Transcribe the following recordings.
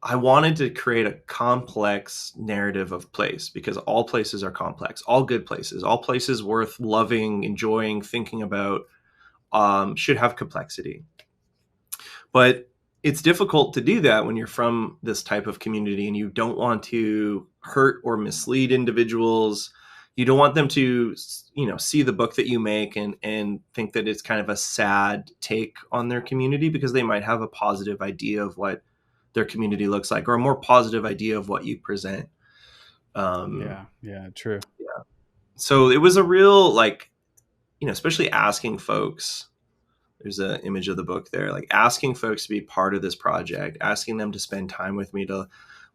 I wanted to create a complex narrative of place, because all places are complex, all good places, all places worth loving, enjoying, thinking about, should have complexity. But it's difficult to do that when you're from this type of community and you don't want to hurt or mislead individuals. You don't want them to, see the book that you make and think that it's kind of a sad take on their community, because they might have a positive idea of what their community looks like, or a more positive idea of what you present. Yeah, true. Yeah. So it was a real, especially asking folks, there's an image of the book there, like asking folks to be part of this project, asking them to spend time with me, to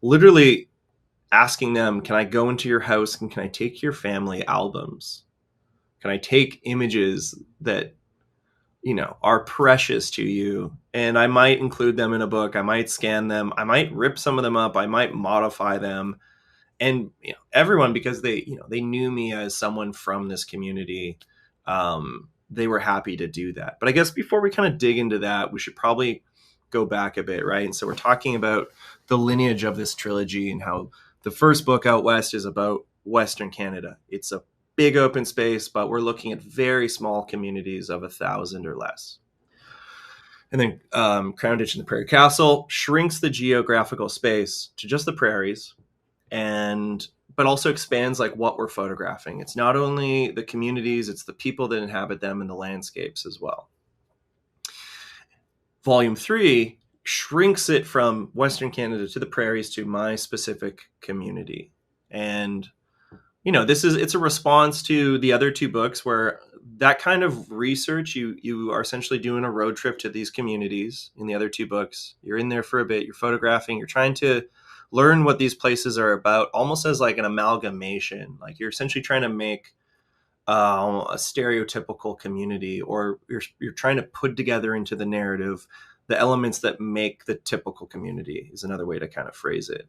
literally asking them, can I go into your house and can I take your family albums? Can I take images that, are precious to you? And I might include them in a book. I might scan them. I might rip some of them up. I might modify them. And everyone, because they knew me as someone from this community, they were happy to do that. But I guess before we kind of dig into that, we should probably go back a bit, right? And so we're talking about the lineage of this trilogy and how the first book, Out West, is about Western Canada. It's a big open space, but we're looking at very small communities of 1,000 or less. And then Ditch The Prairie Castle shrinks the geographical space to just the prairies, but also expands like what we're photographing. It's not only the communities, it's the people that inhabit them and the landscapes as well. Volume 3 shrinks it from Western Canada to the prairies to my specific community. And, it's a response to the other two books, where that kind of research, you are essentially doing a road trip to these communities. In the other two books, you're in there for a bit, you're photographing, you're trying to learn what these places are about, almost as like an amalgamation. Like you're essentially trying to make a stereotypical community, or you're trying to put together into the narrative the elements that make the typical community, is another way to kind of phrase it,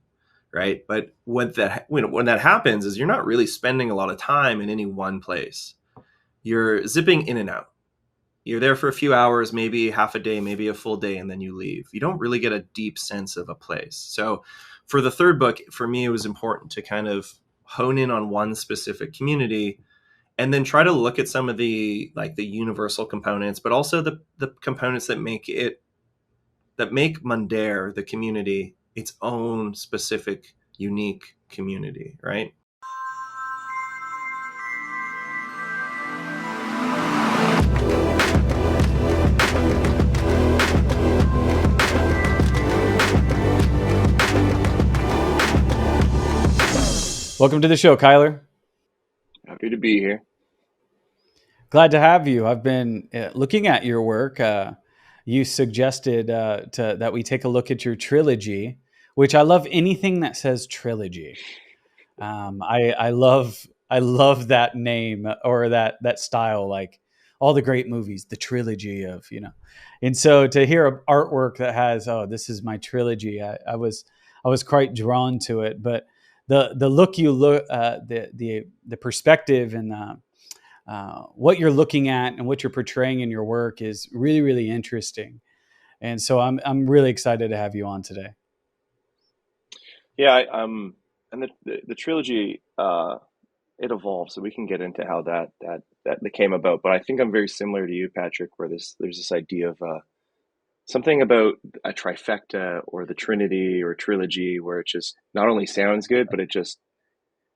right? But when that happens, is you're not really spending a lot of time in any one place. You're zipping in and out. You're there for a few hours, maybe half a day, maybe a full day, and then you leave. You don't really get a deep sense of a place. So for the third book, for me, it was important to kind of hone in on one specific community, and then try to look at some of the universal components, but also the components that make Mundare, the community, its own specific, unique community, right? Welcome to the show, Kyler. Happy to be here. Glad to have you. I've been looking at your work. You suggested that we take a look at your trilogy, which I love anything that says trilogy. I love that name, or that style, like all the great movies, the trilogy of, And so to hear artwork that has, this is my trilogy, I was quite drawn to it. But the look you look, the perspective and what you're looking at and what you're portraying in your work is really, really interesting. And so I'm really excited to have you on today. Yeah, and the trilogy, it evolved, so we can get into how that came about. But I think I'm very similar to you, Patrick, where there's this idea of something about a trifecta or the Trinity or trilogy, where it just not only sounds good, but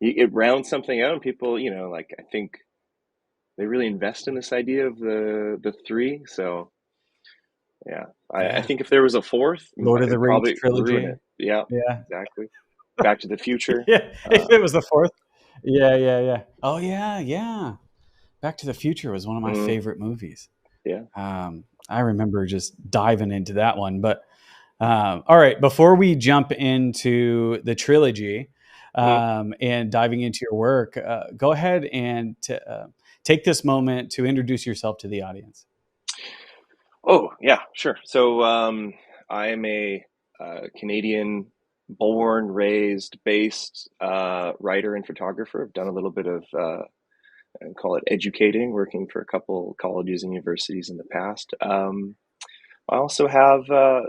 it rounds something out, and people, I think they really invest in this idea of the three. So yeah, I think if there was a fourth, Lord of the Rings probably trilogy. ruin it. Yeah, exactly. Back to the Future. Yeah, if it was the fourth. Yeah. Oh yeah. Back to the Future was one of my favorite movies. Yeah. I remember just diving into that one. But all right, before we jump into the trilogy and diving into your work, go ahead and take this moment to introduce yourself to the audience. Oh, yeah, sure. So I am a Canadian born, raised, based writer and photographer. I've done a little bit of, call it educating, working for a couple colleges and universities in the past. I also have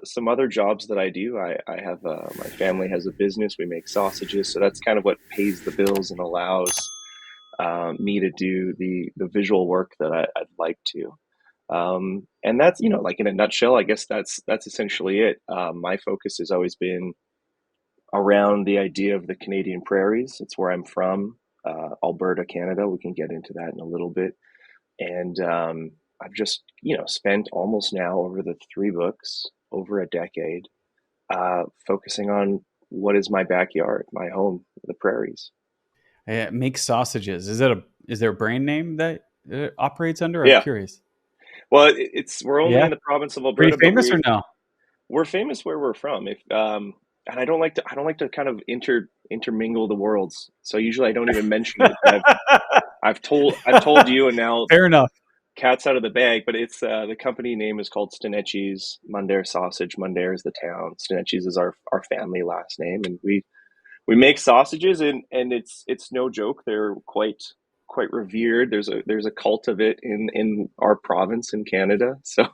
some other jobs that I do. I have my family has a business. We make sausages, so that's kind of what pays the bills and allows me to do the visual work that I'd like to. And that's, like in a nutshell, I guess that's essentially it. My focus has always been around the idea of the Canadian prairies. It's where I'm from, Alberta, Canada. We can get into that in a little bit. And I've just, spent almost now over the three books, over a decade, focusing on what is my backyard, my home, the prairies. It makes sausages. Is there a brand name that it operates under? I'm Yeah. curious. Well, we're only Yeah, in the province of pretty Alberta, but famous or no? we're famous where we're from. If And I don't like to kind of intermingle the worlds. So usually I don't even mention it. I've told you, and now Fair enough. cat's out of the bag. But it's the company name is called Stinetchie's Mundare Sausage. Mundare is the town. Stinetchie's is our family last name, and we make sausages, and it's no joke. They're quite revered. There's a cult of it in our province in Canada. So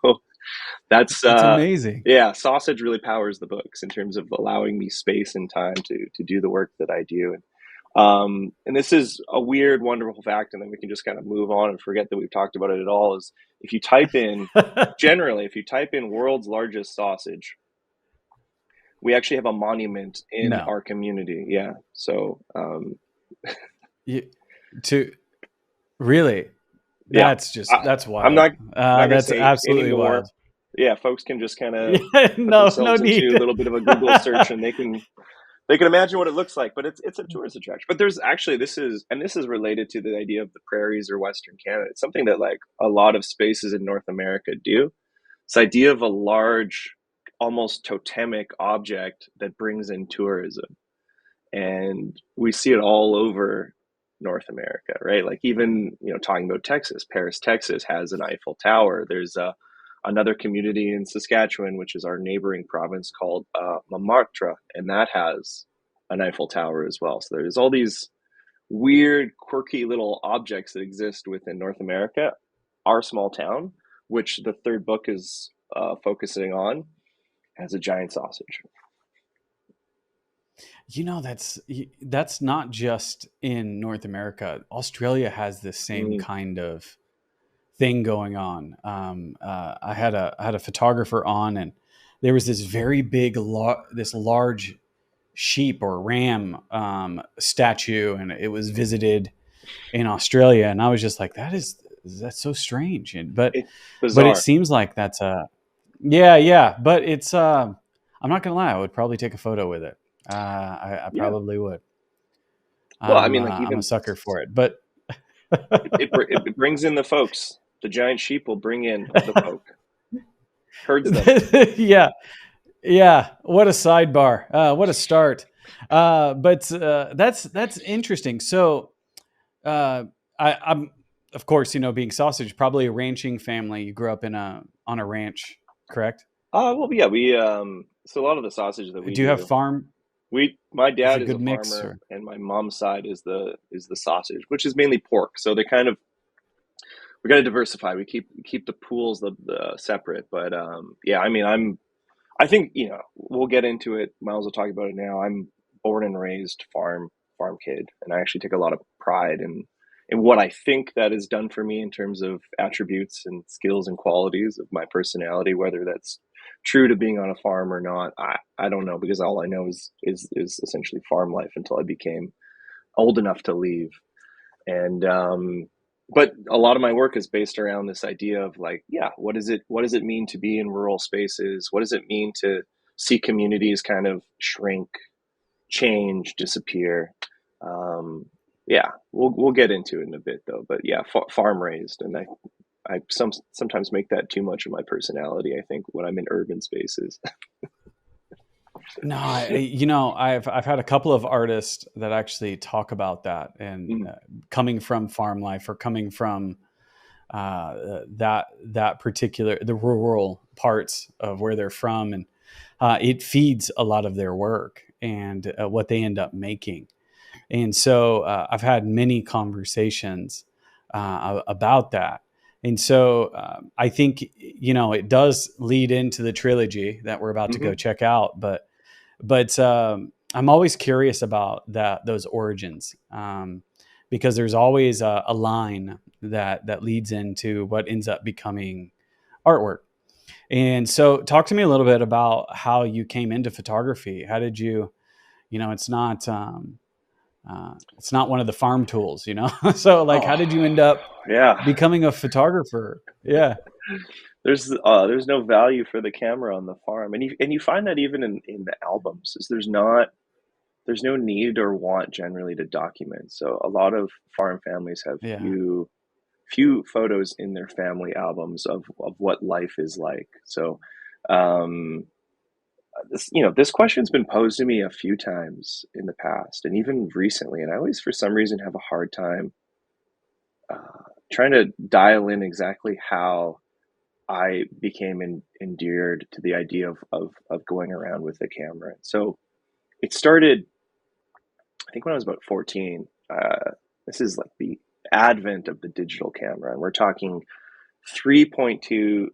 that's That's amazing. yeah, sausage really powers the books in terms of allowing me space and time to do the work that I do. And this is a weird, wonderful fact, and then we can just kind of move on and forget that we've talked about it at all. Is if you type in world's largest sausage, we actually have a monument in No. our community. Yeah. So To really, yeah, that's I'm wild. not gonna That's say absolutely any more. wild. Yeah, folks can just kind of Yeah, put no themselves need. into a little bit of a Google search, and they can imagine what it looks like. But it's a tourist attraction. But there's actually this is related to the idea of the prairies or Western Canada. It's something that like a lot of spaces in North America do. This idea of a large, almost totemic object that brings in tourism, and we see it all over North America, right? Like even talking about Texas, Paris, Texas has an Eiffel Tower. There's another community in Saskatchewan, which is our neighboring province, called Montmartre, and that has an Eiffel Tower as well. So there's all these weird, quirky little objects that exist within North America. Our small town, which the third book is focusing on, has a giant sausage. That's not just in North America. Australia has this same Mm. kind of thing going on. I had a photographer on, and there was this very big, this large sheep or ram statue, and it was visited in Australia. And I was just like, that's so strange. But It's it bizarre. seems like that's yeah. But it's I'm not gonna lie, I would probably take a photo with it. I Yeah. probably would. Well, I mean, like I'm a even sucker for it, but it brings in the folks. The giant sheep will bring in the folk, herds them. yeah. What a sidebar! What a start! But that's interesting. So I'm, of course, being sausage, probably a ranching family. You grew up on a ranch, correct? Well, yeah, we so a lot of the sausage that we Do you have do, farm? my Is it dad a is good a mix? farmer, Or and my mom's side is the sausage, which is mainly pork. So they kind of we got to diversify. We keep the pools the separate, but yeah, I mean, I think we'll get into it. Miles will talk about it now. I'm born and raised farm kid, and I actually take a lot of pride in what I think that has done for me in terms of attributes and skills and qualities of my personality. Whether that's true to being on a farm or not, I don't know, because all I know is essentially farm life until I became old enough to leave. And but a lot of my work is based around this idea of like, yeah, what does it mean to be in rural spaces? What does it mean to see communities kind of shrink, change, disappear? Yeah, we'll get into it in a bit though. But yeah, farm raised, and I sometimes make that too much of my personality, I think, when I'm in urban spaces. no, I've had a couple of artists that actually talk about that, and Mm. coming from farm life, or coming from that particular, the rural parts of where they're from, and it feeds a lot of their work and what they end up making. And so I've had many conversations about that. And so I think, it does lead into the trilogy that we're about to go check out. But I'm always curious about those origins, because there's always a line that leads into what ends up becoming artwork. And so talk to me a little bit about how you came into photography. How did you, it's not one of the farm tools, So like, how did you end up Yeah. becoming a photographer? Yeah. There's no value for the camera on the farm, and you find that even in the albums, is there's no need or want generally to document. So a lot of farm families have Yeah. few photos in their family albums of what life is like. So um, this question's been posed to me a few times in the past and even recently, and I always for some reason have a hard time trying to dial in exactly how I became endeared to the idea of going around with a camera. So it started, I think, when I was about 14. This is like the advent of the digital camera, and we're talking 3.2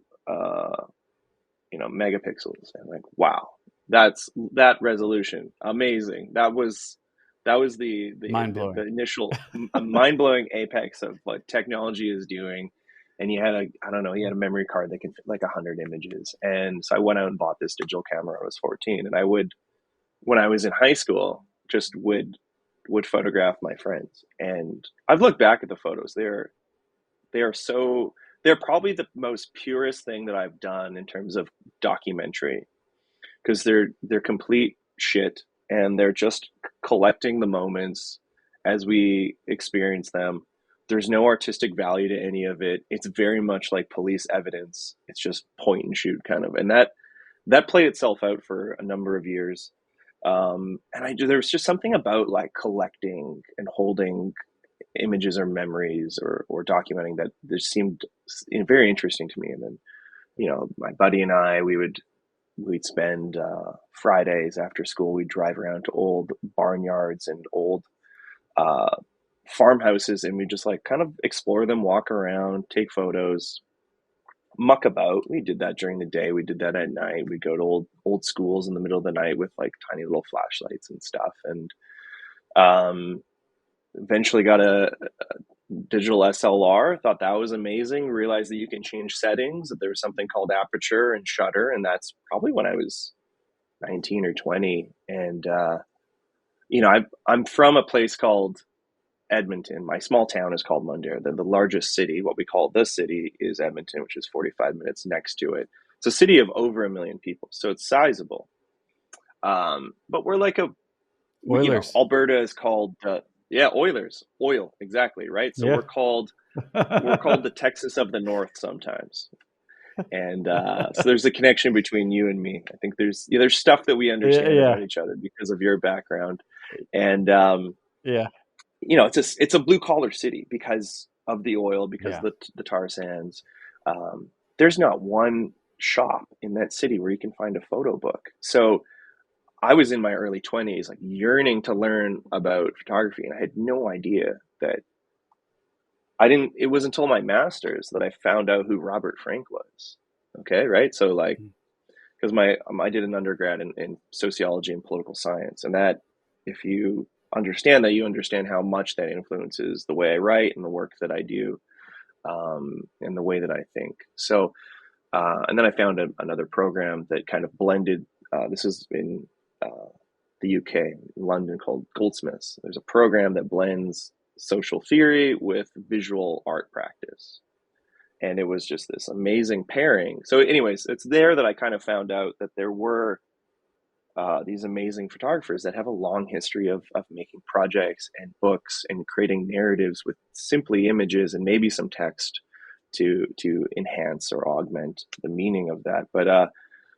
megapixels. And like, wow, that resolution, amazing. That was the Mind blowing. the initial mind-blowing apex of what technology is doing. And you had a memory card that can fit like 100 images. And so I went out and bought this digital camera. I was 14, and I would, when I was in high school, just would photograph my friends. And I've looked back at the photos. They're probably the most purest thing that I've done in terms of documentary, because they're complete shit, and they're just collecting the moments as we experience them. There's no artistic value to any of it. It's very much like police evidence. It's just point and shoot kind of, and that played itself out for a number of years. There was just something about like collecting and holding images or memories or documenting that just seemed very interesting to me. And then, my buddy and I, we'd spend Fridays after school, we'd drive around to old barnyards and old uh, farmhouses, and we'd just like kind of explore them, walk around, take photos, muck about. We did that during the day. We did that at night. We'd go to old schools in the middle of the night with like tiny little flashlights and stuff. And eventually got a digital SLR. Thought that was amazing. Realized that you can change settings. That there was something called aperture and shutter, and that's probably when I was 19 or 20. And I'm from a place called Edmonton. My small town is called Mundare. The largest city, what we call the city, is Edmonton, which is 45 minutes next to it. It's a city of over 1 million people, so it's sizable. But we're like Oilers. Alberta is called Oilers, oil, exactly, right. So we're called the Texas of the North sometimes. And so there's a connection between you and me. I think there's stuff that we understand about each other because of your background. And it's a blue collar city because of the oil, because the tar sands. There's not one shop in that city where you can find a photo book. So I was in my early 20s, like yearning to learn about photography, and I had no idea that it was until my master's that I found out who Robert Frank was. Okay, right? So like, because I did an undergrad in sociology and political science, and that, if you understand that, you understand how much that influences the way I write and the work that I do, and the way that I think. So, and then I found another program that kind of blended. This is in the UK, London, called Goldsmiths. There's a program that blends social theory with visual art practice. And it was just this amazing pairing. So anyways, it's there that I kind of found out that there were these amazing photographers that have a long history of making projects and books and creating narratives with simply images and maybe some text to enhance or augment the meaning of that. But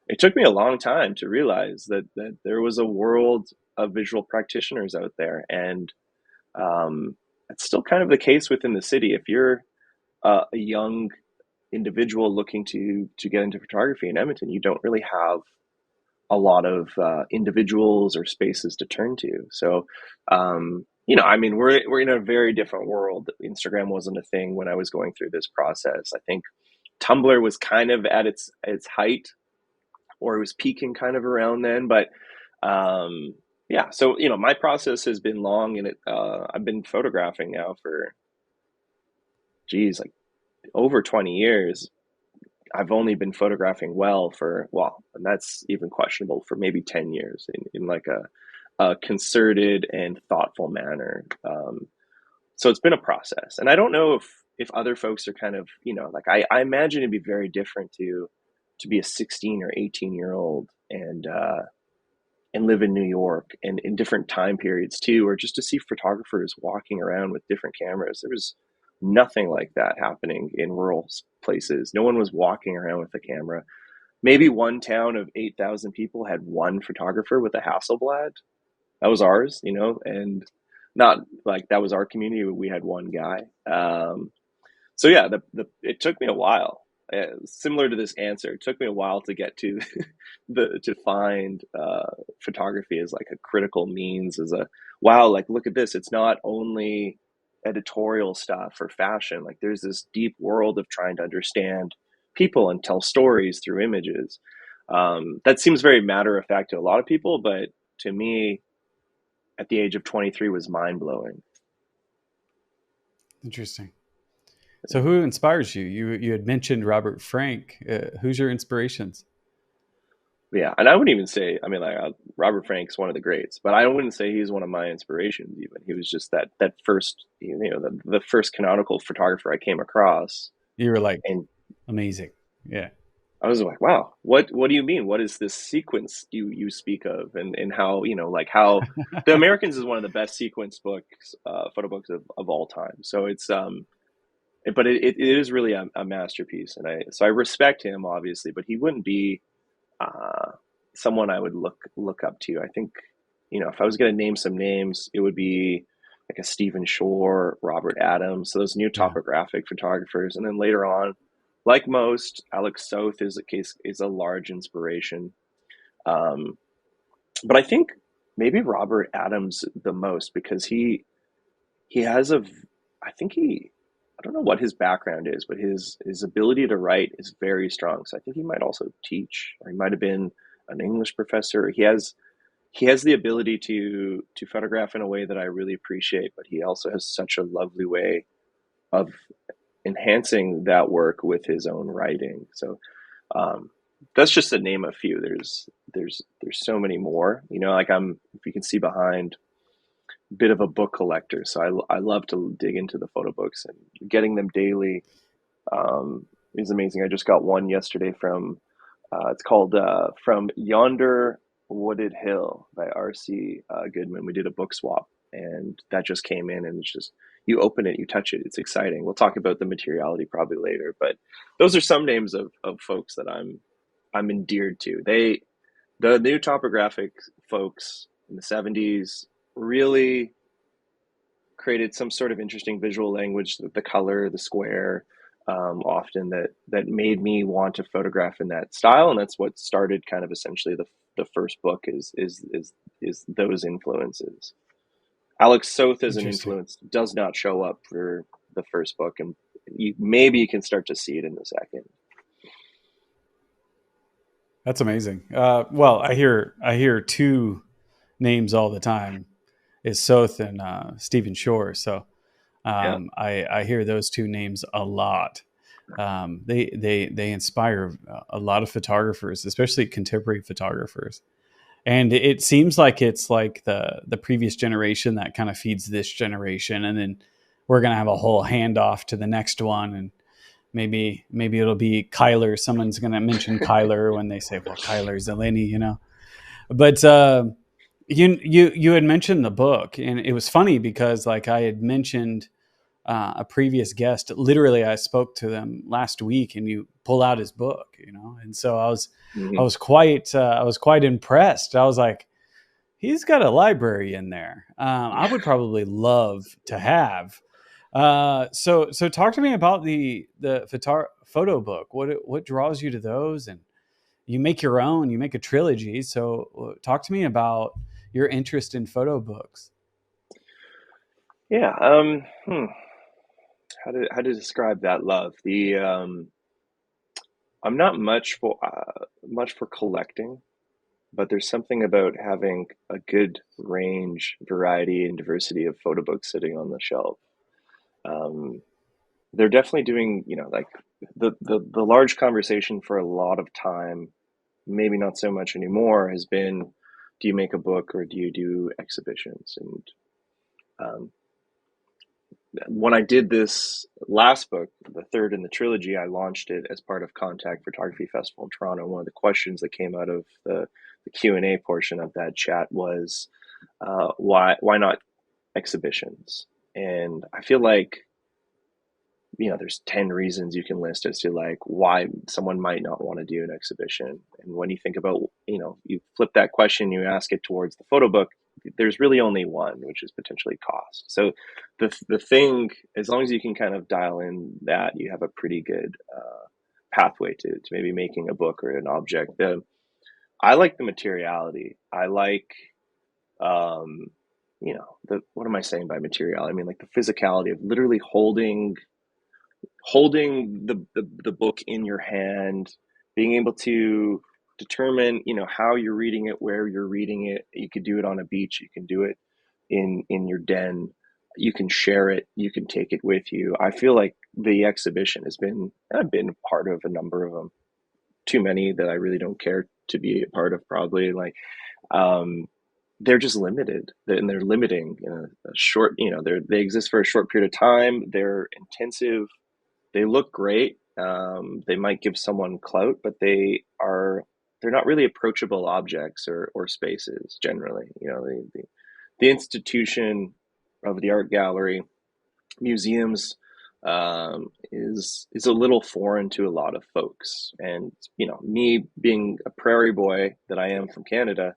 it took me a long time to realize that there was a world of visual practitioners out there. And it's still kind of the case within the city. If you're a young individual looking to get into photography in Edmonton, you don't really have a lot of individuals or spaces to turn to. So I mean, we're in a very different world. Instagram wasn't a thing when I was going through this process. I think Tumblr was kind of at its height, or it was peaking kind of around then. But yeah, so my process has been long, and I've been photographing now for, geez, like over 20 years. I've only been photographing and that's even questionable, for maybe 10 years in like a concerted and thoughtful manner. So it's been a process, and I don't know if other folks are kind of, like I imagine it'd be very different to be a 16 or 18-year-old and live in New York, and in different time periods too, or just to see photographers walking around with different cameras. There was nothing like that happening in rural places. No one was walking around with a camera. Maybe one town of 8,000 people had one photographer with a Hasselblad. That was ours, and not like that was our community. We had one guy. So yeah, it took me a while. Similar to this answer, it took me a while to get to to find photography as like a critical means, as a wow, like look at this. It's not only editorial stuff or fashion. Like there's this deep world of trying to understand people and tell stories through images. That seems very matter of fact to a lot of people, but to me, at the age of 23, was mind blowing. Interesting. So who inspires you? You had mentioned Robert Frank. Who's your inspirations? Yeah, and I wouldn't even say, I mean, like Robert Frank's one of the greats, but I wouldn't say he's one of my inspirations. Even he was just that first, the first canonical photographer I came across. You were like, and amazing, yeah. I was like, wow, what do you mean? What is this sequence you speak of, and how like how the Americans is one of the best sequenced books, photo books of all time. So it's but it is really a masterpiece, and I respect him obviously, but he wouldn't be someone I would look up to. I think, if I was going to name some names, it would be like a Stephen Shore, Robert Adams, so those new topographic photographers. And then later on, like most, Alex Soth is a large inspiration. But I think maybe Robert Adams the most, because he has I don't know what his background is, but his ability to write is very strong. So I think he might also teach, or he might have been an English professor. He has the ability to photograph in a way that I really appreciate, but he also has such a lovely way of enhancing that work with his own writing. So that's just to name a few. There's so many more. Like if you can see behind, bit of a book collector, so I love to dig into the photo books, and getting them daily is amazing. I just got one yesterday from it's called From Yonder Wooded Hill by R.C. Goodman. We did a book swap, and that just came in, and it's just, you open it, you touch it, it's exciting. We'll talk about the materiality probably later, but those are some names of folks that I'm endeared to. The new topographic folks in the 70s really created some sort of interesting visual language, the color, the square, often that made me want to photograph in that style, and that's what started kind of essentially the first book is those influences. Alex Soth as an influence does not show up for the first book, and maybe you can start to see it in the second. That's amazing. Well, I hear two names all the time, is Soth and Stephen Shore. So I hear those two names a lot. They inspire a lot of photographers, especially contemporary photographers. And it seems like it's like the previous generation that kind of feeds this generation, and then we're gonna have a whole handoff to the next one, and maybe it'll be Kyler. Someone's gonna mention Kyler when they say, "Well, Kyler Zeleny," But you had mentioned the book, and it was funny because like I had mentioned a previous guest. Literally, I spoke to them last week, and you pull out his book, and so I was quite impressed. I was like, he's got a library in there. I would probably love to have. So talk to me about the photo book. What draws you to those? And you make your own. You make a trilogy. So talk to me about your interest in photo books. Yeah. How to describe that love? I'm not much for collecting, but there's something about having a good range, variety, and diversity of photo books sitting on the shelf. Um, they're definitely doing, like the large conversation for a lot of time, maybe not so much anymore, has been, do you make a book or do you do exhibitions? And um, when I did this last book, the third in the trilogy, I launched it as part of Contact Photography Festival in Toronto. One of the questions that came out of the Q&A portion of that chat was, why not exhibitions? And I feel like, there's 10 reasons you can list as to like why someone might not want to do an exhibition. And when you think about, you flip that question, you ask it towards the photo book, there's really only one, which is potentially cost. So the thing, as long as you can kind of dial in that, you have a pretty good pathway to maybe making a book or an object. I like the materiality. I like, what am I saying by materiality? I mean, like the physicality of literally holding the book in your hand, being able to determine, how you're reading it, where you're reading it. You could do it on a beach, you can do it in your den, you can share it, you can take it with you. I feel like the exhibition I've been part of a number of them, too many that I really don't care to be a part of, probably. Like, they're just limited, and they're limiting in a short, they exist for a short period of time, they're intensive. They look great. They might give someone clout, but they're not really approachable objects or spaces generally. The institution of the art gallery, museums, is a little foreign to a lot of folks. And me being a prairie boy that I am from Canada,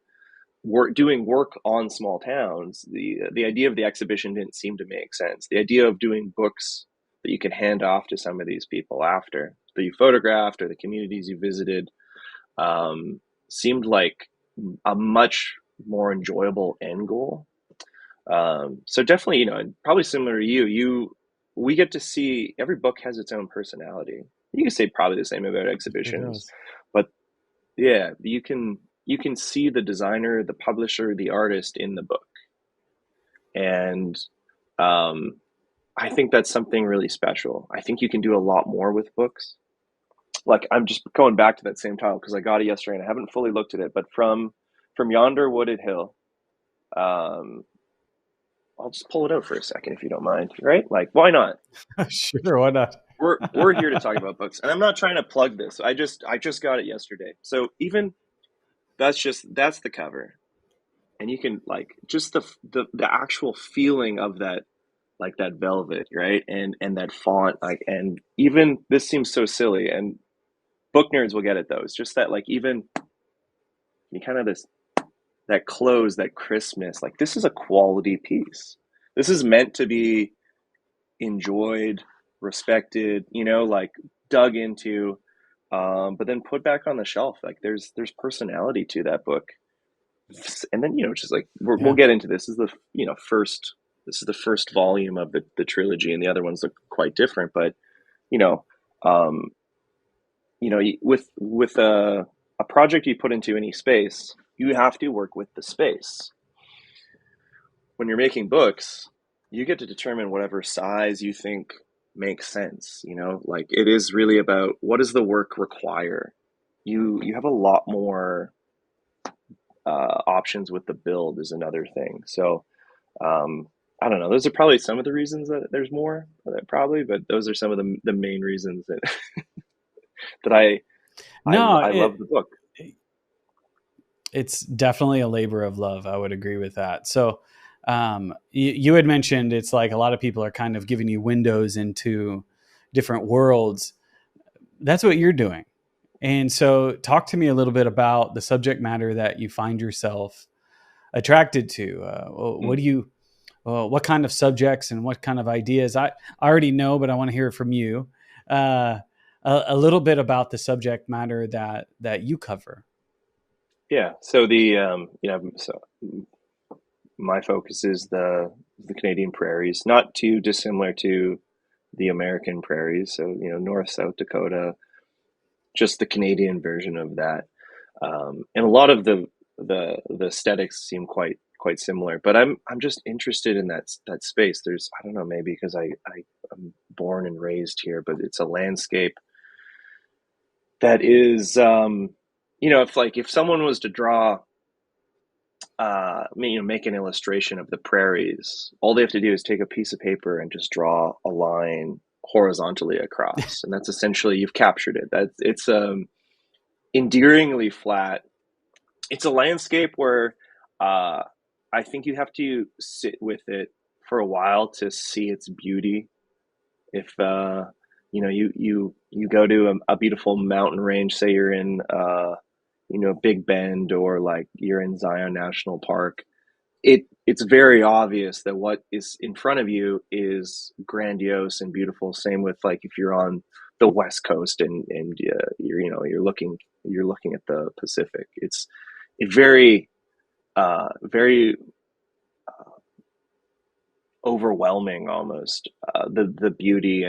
doing work on small towns, the idea of the exhibition didn't seem to make sense. The idea of doing books that you could hand off to some of these people after that you photographed or the communities you visited, seemed like a much more enjoyable end goal. So definitely, probably similar to we get to see every book has its own personality. You can say probably the same about exhibitions, but yeah, you can see the designer, the publisher, the artist in the book. And I think that's something really special. I think you can do a lot more with books. Like, I'm just going back to that same title because I got it yesterday and I haven't fully looked at it, but from yonder wooded hill, um, I'll just pull it out for a second if you don't mind, right? Like, why not? Sure, why not? We're here to talk about books, and I'm not trying to plug this. I just got it yesterday. So even that's the cover, and you can, like, just the actual feeling of that, like that velvet, right? And that font, like, and even this seems so silly, and book nerds will get it though. It's just that, like, even you kind of that close, that crispness, like, this is a quality piece. This is meant to be enjoyed, respected, like, dug into, but then put back on the shelf. Like, there's personality to that book. And then, just like, we'll get into this. This is the first volume of the trilogy, and the other ones look quite different. But um, with a project you put into any space, you have to work with the space. When you're making books, you get to determine whatever size you think makes sense. Like, it is really about, what does the work require? You have a lot more options with the build is another thing. So I don't know. Those are probably some of the reasons that there's more, probably, but those are some of the main reasons that that I love the book. It's definitely a labor of love. I would agree with that. So you had mentioned it's like a lot of people are kind of giving you windows into different worlds. That's what you're doing. And so talk to me a little bit about the subject matter that you find yourself attracted to. What kind of subjects and what kind of ideas? I already know, but I want to hear it from you. A little bit about the subject matter that you cover. Yeah. So my focus is the Canadian prairies, not too dissimilar to the American prairies. So, North, South Dakota, just the Canadian version of that. And a lot of the aesthetics seem quite similar, but I'm just interested in that space. There's, I don't know, maybe because I'm born and raised here, but it's a landscape that is, if someone was to draw, make an illustration of the prairies, all they have to do is take a piece of paper and just draw a line horizontally across, and that's essentially, you've captured it. That it's endearingly flat. It's a landscape where I think you have to sit with it for a while to see its beauty. If you go to a beautiful mountain range, say you're in Big Bend, or like you're in Zion National Park, it's very obvious that what is in front of you is grandiose and beautiful. Same with, like, if you're on the West Coast and you're looking at the Pacific. It's very very overwhelming almost, the beauty,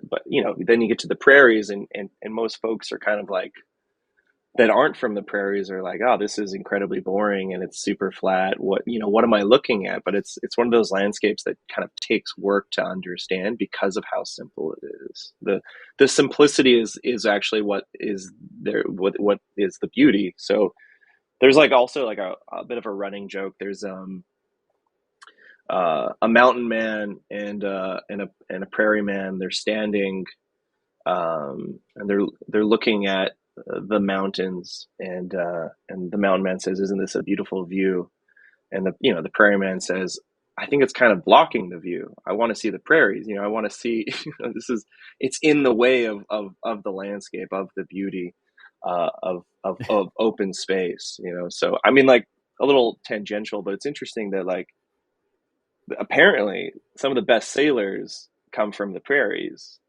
but then you get to the prairies, and most folks are kind of like, that aren't from the prairies, are like, oh, this is incredibly boring and it's super flat. What am I looking at? But it's one of those landscapes that kind of takes work to understand because of how simple it is. The simplicity is actually what is there, what is the beauty. So there's like also like a bit of a running joke. There's a mountain man and a prairie man. They're standing, and they're looking at the mountains, and the mountain man says, "Isn't this a beautiful view?" And the prairie man says, "I think it's kind of blocking the view. I want to see the prairies. I want to see it's in the way of the landscape, of the beauty, of open space. So I mean, like, a little tangential, but it's interesting that, like, apparently some of the best sailors come from the prairies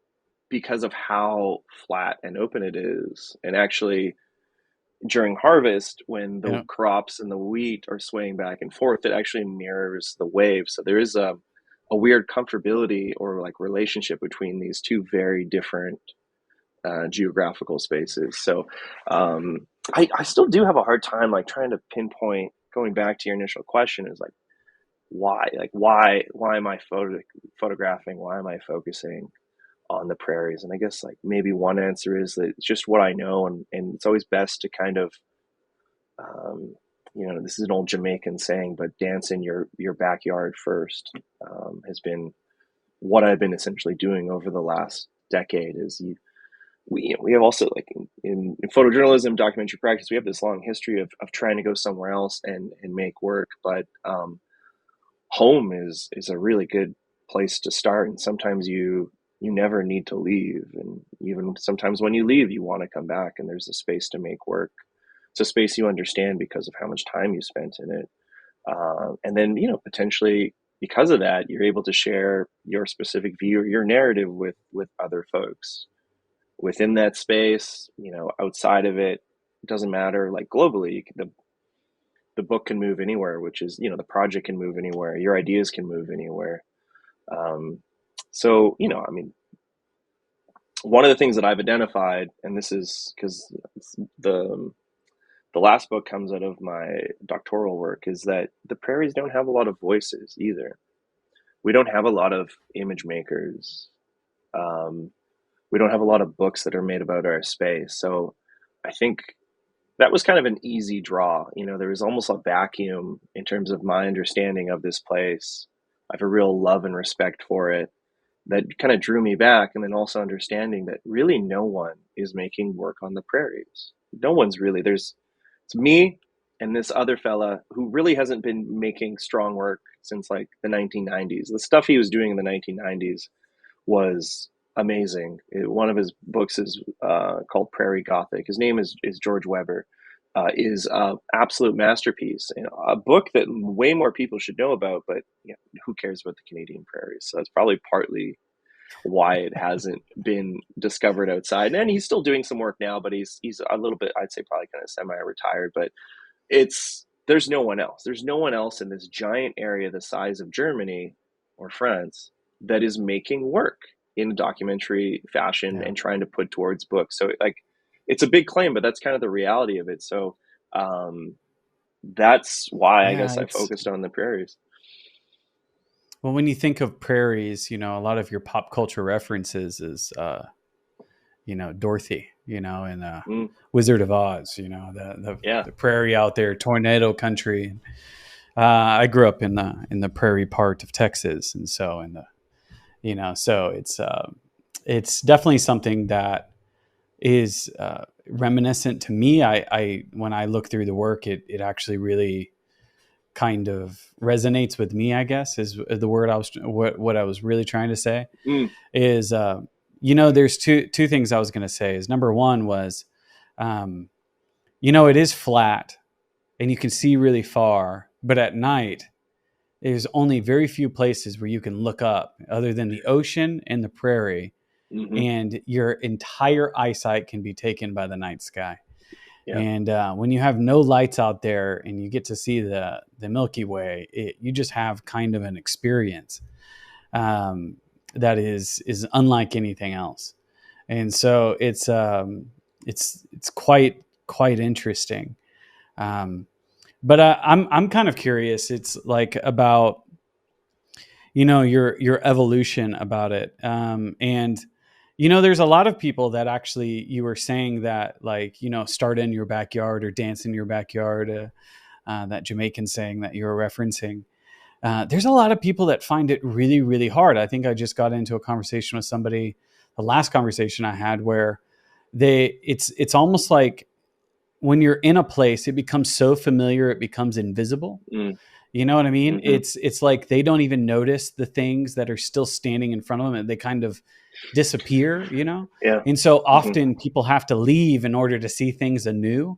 because of how flat and open it is. And actually, during harvest, when the Yeah. crops and the wheat are swaying back and forth, it actually mirrors the waves. So there is a weird comfortability, or like relationship, between these two very different geographical spaces. So I still do have a hard time, like, trying to pinpoint, going back to your initial question, is like, why am I photographing? Why am I focusing on the prairies? And I guess, like, maybe one answer is that it's just what I know, and it's always best to kind of, this is an old Jamaican saying, but dance in your backyard first, has been what I've been essentially doing over the last decade. We have also, like, in photojournalism, documentary practice, we have this long history of trying to go somewhere else and make work, but home is a really good place to start. And sometimes you never need to leave, and even sometimes when you leave, you want to come back, and there's a space to make work. It's a space you understand because of how much time you spent in it, and then potentially, because of that, you're able to share your specific view or your narrative with other folks within that space. Outside of it, doesn't matter. Like, globally, the book can move anywhere, which is, the project can move anywhere, your ideas can move anywhere. So, I mean, one of the things that I've identified, and this is because the last book comes out of my doctoral work, is that the prairies don't have a lot of voices either. We don't have a lot of image makers. We don't have a lot of books that are made about our space. So I think that was kind of an easy draw. There was almost a vacuum in terms of my understanding of this place. I have a real love and respect for it that kind of drew me back. And then also understanding that really no one is making work on the prairies. No one's really. It's me and this other fella who really hasn't been making strong work since, like, the 1990s. The stuff he was doing in the 1990s was amazing. One of his books is called Prairie Gothic. His name is George Weber. Is an absolute masterpiece, and a book that way more people should know about, but who cares about the Canadian prairies? So that's probably partly why it hasn't been discovered outside. And he's still doing some work now, but he's a little bit, I'd say, probably kind of semi-retired. But there's no one else. There's no one else in this giant area the size of Germany or France that is making work in a documentary fashion Yeah. and trying to put towards books. So like, it's a big claim, but that's kind of the reality of it. So that's why I Yeah, guess I it's focused on the prairies. well, when you think of prairies, a lot of your pop culture references is Dorothy, and Mm, Wizard of Oz, the yeah. the prairie out there, tornado country. I grew up in the prairie part of Texas, and so so it's definitely something that is reminiscent to me. I when I look through the work, it actually really kind of resonates with me, I guess, is the word what I was really trying to say Mm, is, there's two things I was going to say is number one was, it is flat and you can see really far, but at night there's only very few places where you can look up other than the ocean and the prairie, hmm. and your entire eyesight can be taken by the night sky. Yeah. And when you have no lights out there and you get to see the Milky Way, you just have kind of an experience that is unlike anything else. And so it's quite interesting. But I'm kind of curious. It's like about your evolution about it, and there's a lot of people that actually, you were saying that, like, start in your backyard or dance in your backyard, that Jamaican saying that you were referencing. There's a lot of people that find it really, really hard. I think I just got into a conversation with somebody, the last conversation I had, where it's almost like when you're in a place, it becomes so familiar, it becomes invisible. Mm, You know what I mean? hmm. It's like they don't even notice the things that are still standing in front of them, and they kind of disappear. Yeah. And so Hmm. often people have to leave in order to see things anew.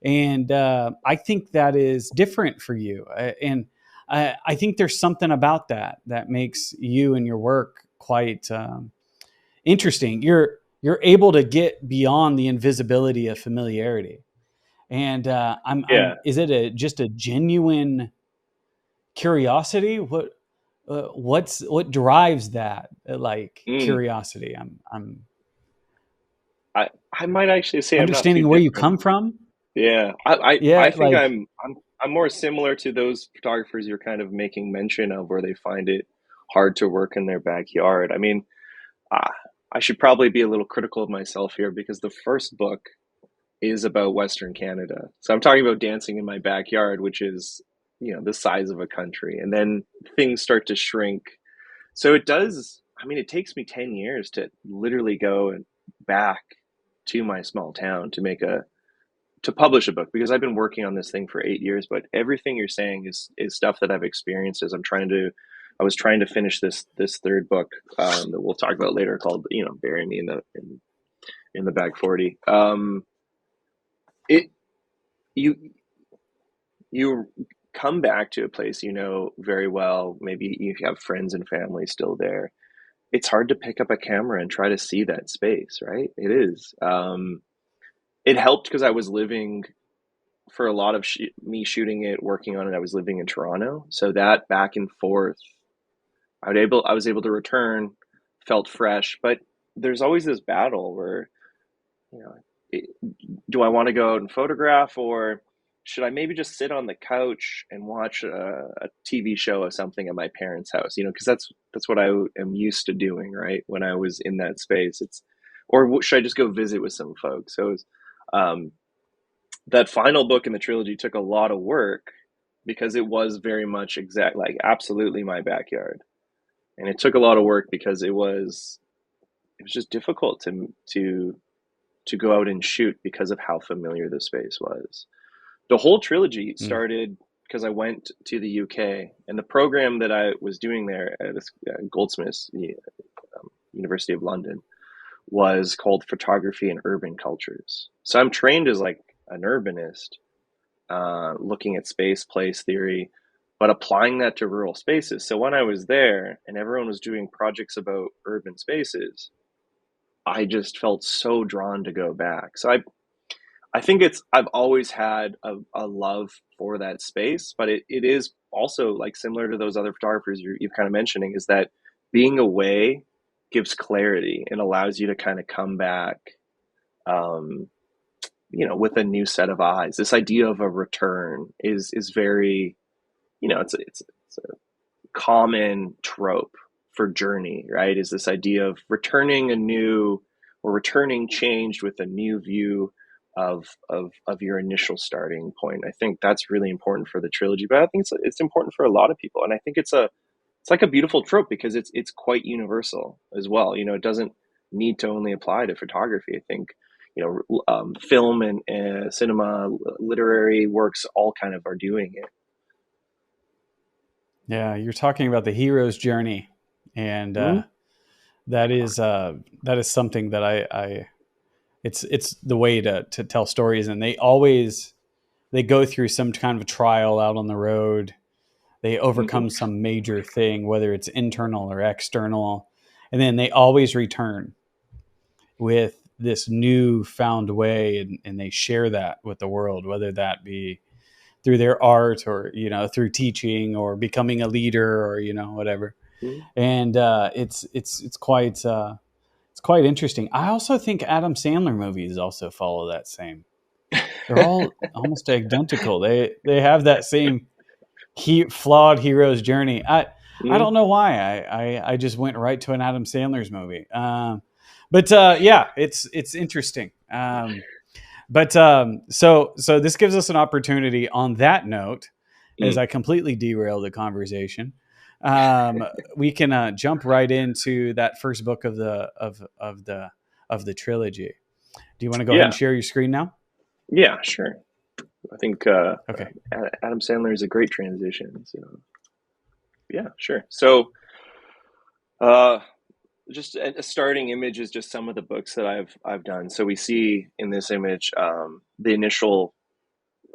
And I think that is different for you. And I think there's something about that makes you and your work quite interesting. You're able to get beyond the invisibility of familiarity. And Yeah. is it just a genuine curiosity? What drives that, like, Mm. curiosity? I'm I might actually say I'm not too understanding where you different. come from. Yeah. I Yeah, think like, I'm more similar to those photographers you're kind of making mention of, where they find it hard to work in their backyard. I mean, uh, I should probably be a little critical of myself here, because the first book is about Western Canada. So I'm talking about dancing in my backyard, which is, the size of a country. And then things start to shrink. So it does, I mean, it takes me 10 years to literally go and back to my small town to publish a book, because I've been working on this thing for 8 years. But everything you're saying is stuff that I've experienced as I was trying to finish this third book, that we'll talk about later, called, Bury Me in the Back 40. It you you come back to a place very well. Maybe you have friends and family still there. It's hard to pick up a camera and try to see that space, right? It is. It helped because I was living, for a lot of me shooting it, working on it, I was living in Toronto. So that back and forth, I was able to return, felt fresh. But there's always this battle where, you know, it, do I want to go out and photograph, or should I maybe just sit on the couch and watch a TV show or something at my parents' house? Because that's what I am used to doing, right? When I was in that space, or should I just go visit with some folks? So it was, that final book in the trilogy took a lot of work, because it was very much like absolutely my backyard, and it took a lot of work because it was just difficult to go out and shoot because of how familiar the space was. The whole trilogy mm, started because I went to the UK, and the program that I was doing there at Goldsmiths, the University of London, was called Photography and Urban Cultures. So I'm trained as like an urbanist, looking at space, place theory, but applying that to rural spaces. So when I was there and everyone was doing projects about urban spaces, I just felt so drawn to go back. So I think I've always had a love for that space. But it is also like similar to those other photographers you're kind of mentioning, is that being away gives clarity and allows you to kind of come back, with a new set of eyes. This idea of a return is very, it's a common trope for journey, right? Is this idea of returning anew or returning changed with a new view of your initial starting point. I think that's really important for the trilogy, but I think it's important for a lot of people, and I think it's like a beautiful trope because it's quite universal as well. It doesn't need to only apply to photography. I think film and cinema, literary works, all kind of are doing it. Yeah, you're talking about the hero's journey, and that is something that I it's the way to tell stories, and they go through some kind of trial out on the road. They overcome some major thing, whether it's internal or external, and then they always return with this new found way, and they share that with the world, whether that be through their art or through teaching or becoming a leader or whatever. And it's quite interesting. I also think Adam Sandler movies also follow that same. They're all almost identical. They have that same flawed hero's journey. I don't know why I just went right to an Adam Sandler's movie. But yeah, it's interesting. So this gives us an opportunity on that note, as I completely derail the conversation. We can jump right into that first book of the trilogy. Do you want to go ahead and share your screen now? Yeah, sure. I think okay. Adam Sandler is a great transition. So yeah, sure. So just a starting image is just some of the books that I've done. So we see in this image the initial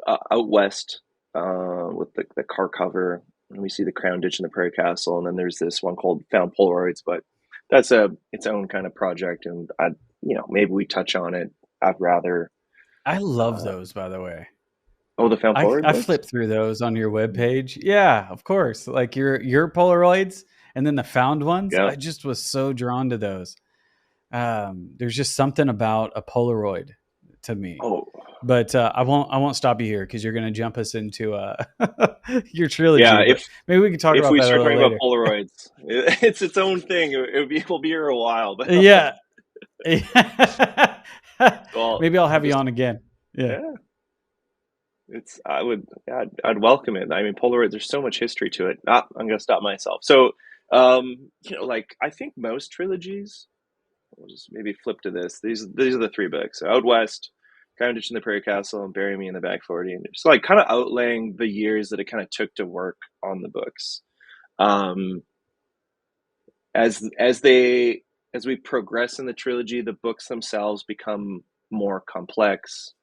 Out West with the car cover, and we see the Crown, Ditch, and the Prairie Castle, and then there's this one called Found Polaroids, but that's its own kind of project, and maybe we touch on it. I love those, by the way. Oh, the Found Polaroids. I flipped through those on your webpage. Yeah, of course. Like your Polaroids. And then the found ones, I just was so drawn to those. There's just something about a Polaroid to me. Oh, but I won't stop you here because you're going to jump us into your trilogy. Yeah, maybe we can talk about that. If we start talking about Polaroids, it's its own thing. We'll be here a while. But yeah. Well, maybe I'll have you on again. Yeah. I'd welcome it. I mean, Polaroids, there's so much history to it. I'm going to stop myself. So, I think most trilogies, we'll just maybe flip to this. These are the three books. So Out West, Crown, Ditch, and the Prairie Castle, and Bury Me in the Back 40. And just like kind of outlaying the years that it kind of took to work on the books. As we progress in the trilogy, the books themselves become more complex.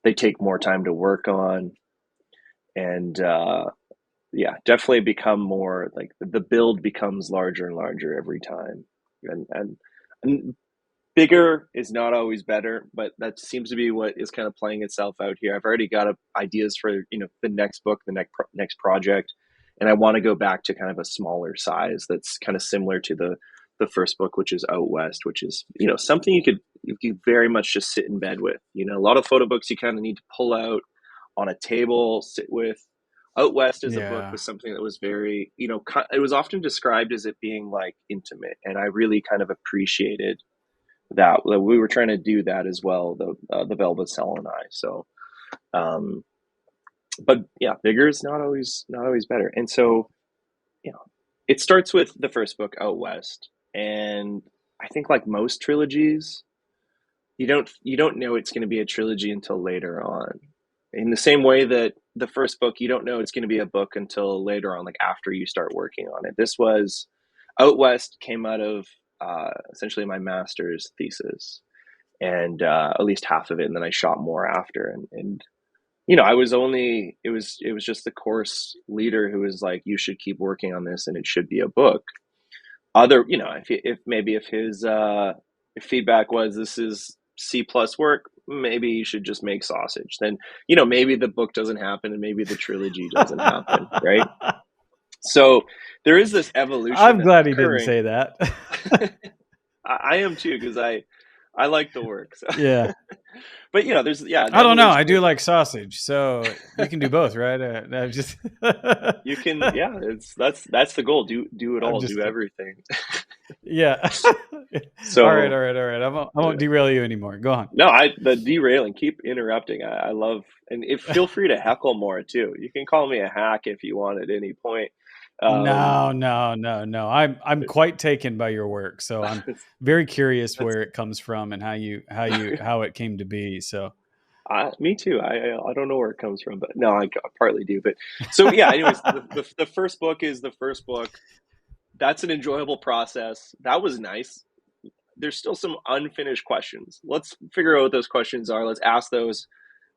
They take more time to work on, and definitely become more like the build becomes larger and larger every time, and bigger is not always better, but that seems to be what is kind of playing itself out here. I've already got ideas for the next book, the next project, and I want to go back to kind of a smaller size that's kind of similar to the first book, which is Out West, which is something you could very much just sit in bed with. A lot of photo books you kind of need to pull out on a table, sit with. Out West is a book with something that was very, it was often described as it being like intimate, and I really kind of appreciated that. We were trying to do that as well, the Velvet Cell and I. So, but yeah, bigger is not always better, and so it starts with the first book, Out West. And I think like most trilogies, you don't know it's going to be a trilogy until later on. In the same way that the first book, you don't know it's going to be a book until later on, like after you start working on it. This was Out West came out of essentially my master's thesis, and at least half of it, and then I shot more after. And I was it was just the course leader who was like, you should keep working on this, and it should be a book. If his feedback was this is C+ work, maybe you should just make sausage. Then, maybe the book doesn't happen and maybe the trilogy doesn't happen, right? So there is this evolution I'm that's glad he didn't occurring. say that. I am too, because I like the work. So. Yeah. But there's the I don't know. I evolution do of, like sausage, so you can do both, right? I'm just you can, yeah, that's the goal. Do it I'm all, just do kidding. everything. Yeah. So All right. I won't derail you anymore. Go on. no, the derailing, keep interrupting. I love, and feel free to heckle more too. You can call me a hack if you want at any point. No. I'm quite taken by your work, so I'm very curious That's, where it comes from and how it came to be. So me too. I don't know where it comes from, but no, I partly do. But so yeah. Anyways, the first book is the first book. That's an enjoyable process. That was nice. There's still some unfinished questions. Let's figure out what those questions are. Let's ask those.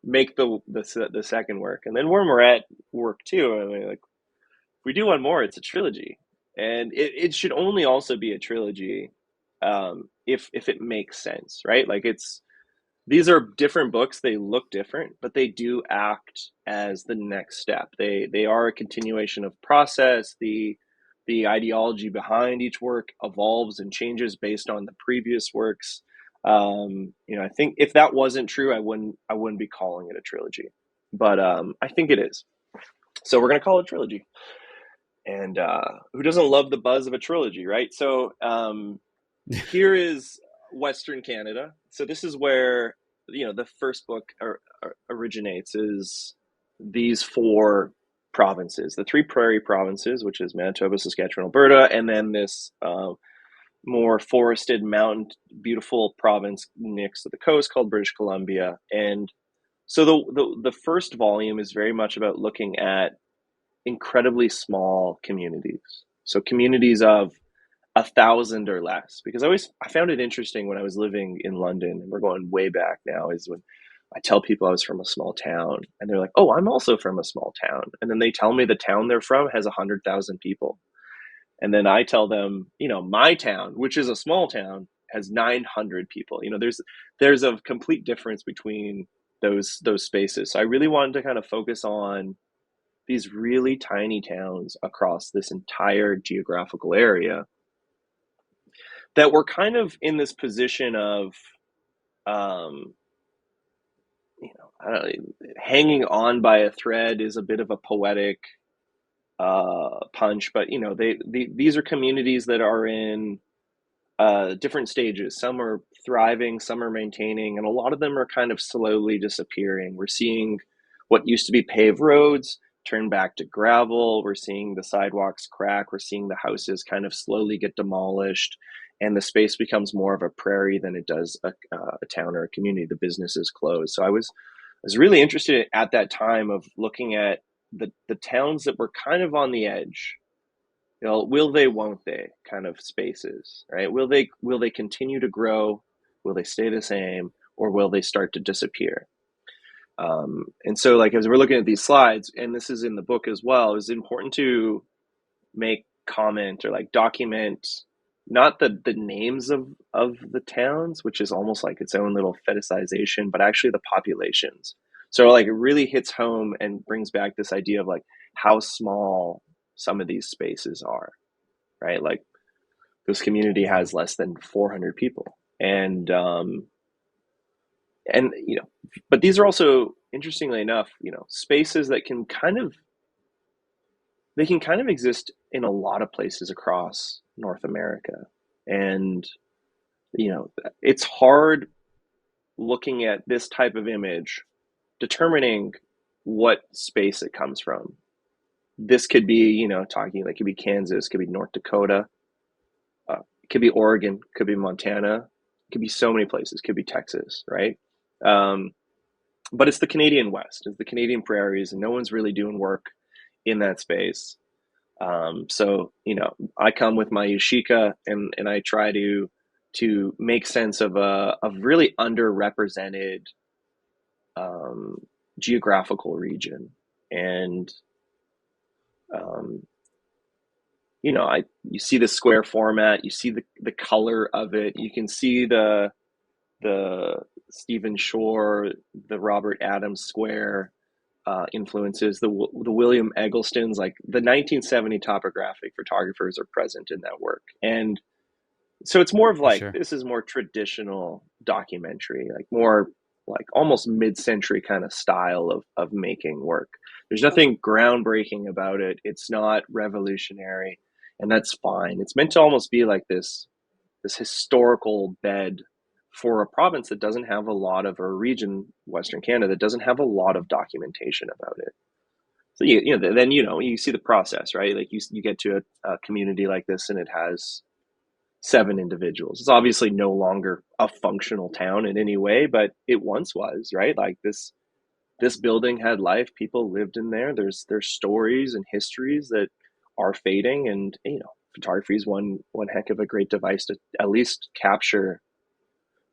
Make the second work, and then when we're at work too, I mean, like, if we do one more, it's a trilogy, and it should only also be a trilogy, if it makes sense, right? Like, these are different books. They look different, but they do act as the next step. They are a continuation of process. The ideology behind each work evolves and changes based on the previous works. I think if that wasn't true, I wouldn't be calling it a trilogy, but I think it is. So we're gonna call it trilogy. And who doesn't love the buzz of a trilogy, right? So here is Western Canada. So this is where the first book originates, is these 4 provinces, the 3 prairie provinces, which is Manitoba, Saskatchewan, Alberta, and then this more forested, mountain, beautiful province next to the coast called British Columbia. And so the first volume is very much about looking at incredibly small communities. So communities of 1,000 or less, because I found it interesting when I was living in London, and we're going way back now, is when I tell people I was from a small town, and they're like, "Oh, I'm also from a small town," and then they tell me the town they're from has 100,000 people, and then I tell them, my town, which is a small town, has 900 people. There's a complete difference between those spaces. So I really wanted to kind of focus on these really tiny towns across this entire geographical area that were kind of in this position of, I don't know, hanging on by a thread is a bit of a poetic punch, but these are communities that are in different stages. Some are thriving, some are maintaining, and a lot of them are kind of slowly disappearing. We're seeing what used to be paved roads turn back to gravel. We're seeing the sidewalks crack. We're seeing the houses kind of slowly get demolished, and the space becomes more of a prairie than it does a town or a community. The businesses close. So I was really interested at that time of looking at the towns that were kind of on the edge. Will they, won't they kind of spaces, right? Will they continue to grow? Will they stay the same, or will they start to disappear? And so, like, as we're looking at these slides, and this is in the book as well, it's important to make comment or like document not the names of the towns, which is almost like its own little fetishization, but actually the populations. So like it really hits home and brings back this idea of like how small some of these spaces are, right? Like this community has less than 400 people, and but these are also, interestingly enough, spaces that can kind of exist in a lot of places across North America. And it's hard looking at this type of image, determining what space it comes from. This could be, talking like, it could be Kansas, could be North Dakota, it could be Oregon, could be Montana, it could be so many places, could be Texas, right? But it's the Canadian West, it's the Canadian prairies, and no one's really doing work in that space. So, I come with my Yashika, and I try to make sense of a really underrepresented geographical region. And you see the square format, you see the color of it, you can see the the Stephen Shore, the Robert Adams Square influences, the William Egglestons, like the 1970 topographic photographers are present in that work. And so it's more of For like, sure. this is more traditional documentary, like more like almost mid-century kind of style of making work. There's nothing groundbreaking about it. It's not revolutionary, and that's fine. It's meant to almost be like this historical bed for a province that doesn't have a lot of, or a region, Western Canada, that doesn't have a lot of documentation about it. So then you see the process, right? Like you get to a community like this, and it has 7 individuals. It's obviously no longer a functional town in any way, but it once was, right? Like this building had life. People lived in there. There's stories and histories that are fading, and photography is one heck of a great device to at least capture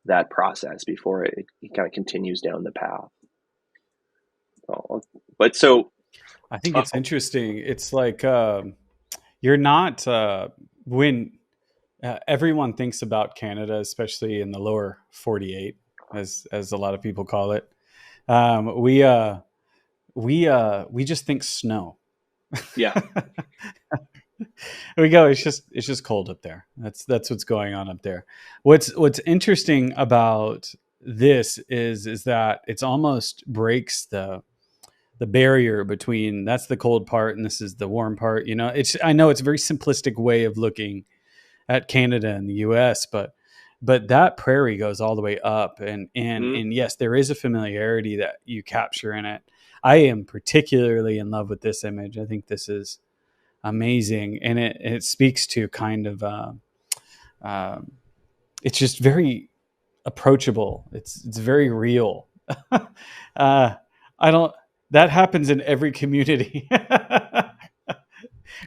that process before it kind of continues down the path. But so I think it's interesting. It's like you're not when everyone thinks about Canada, especially in the lower 48, as a lot of people call it. We just think snow. yeah, We go. It's just cold up there. That's what's going on up there. What's interesting about this is that it's almost breaks the barrier between that's the cold part and this is the warm part. I know it's a very simplistic way of looking at Canada and the U.S., but that prairie goes all the way up, and yes, there is a familiarity that you capture in it. I am particularly in love with this image. I think this is amazing, and it speaks to kind of it's just very approachable. It's very real. I don't. That happens in every community.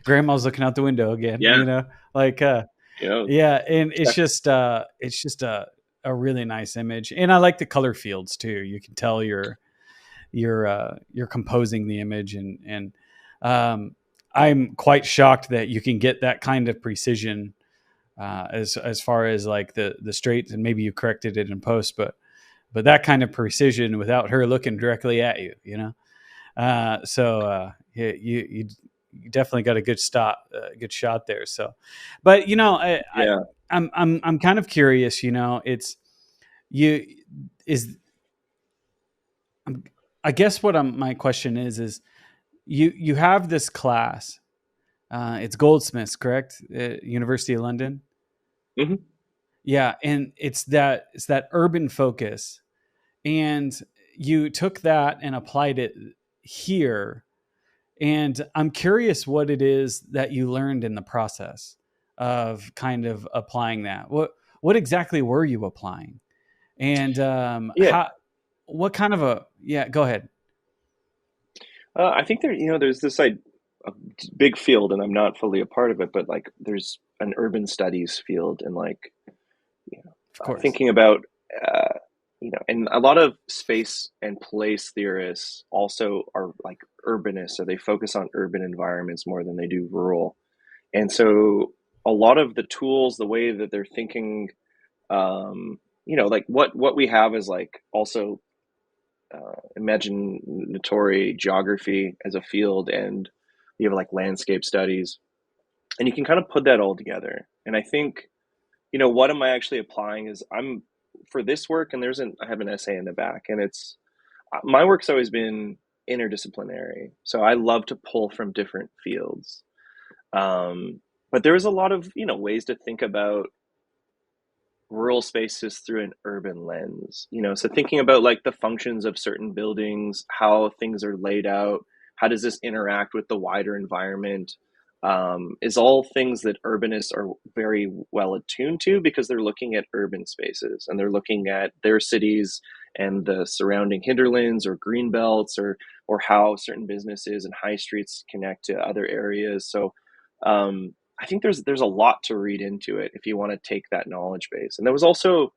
Grandma's looking out the window again. yeah, Like yeah, and it's just a really nice image, and I like the color fields too. You can tell you're composing the image, and I'm quite shocked that you can get that kind of precision as far as like the straights, and maybe you corrected it in post, but that kind of precision without her looking directly at you, yeah, you definitely got a good shot there. So, but yeah. I'm kind of curious, it's you is I guess what my question is you have this class. It's Goldsmiths, correct? University of London. hmm Yeah, and it's that urban focus, and you took that and applied it here. And I'm curious what it is that you learned in the process of kind of applying that. What exactly were you applying? And Yeah, what kind of yeah, go ahead. I think there's this like a big field, and I'm not fully a part of it, but like there's an urban studies field, and like Of course. thinking about uh, and a lot of space and place theorists also are like urbanists, so they focus on urban environments more than they do rural. And so a lot of the tools, the way that they're thinking, like what we have is like also imaginatory geography as a field, and you have like landscape studies, and you can kind of put that all together. And I think, what am I actually applying is I'm for this work, and I have an essay in the back, and it's my work's always been interdisciplinary. So I love to pull from different fields. But there is a lot of, ways to think about rural spaces through an urban lens, so thinking about like the functions of certain buildings, how things are laid out, how does this interact with the wider environment, is all things that urbanists are very well attuned to, because they're looking at urban spaces and they're looking at their cities and the surrounding hinterlands or green belts, or how certain businesses and high streets connect to other areas. So I think there's a lot to read into it if you want to take that knowledge base. And there was also,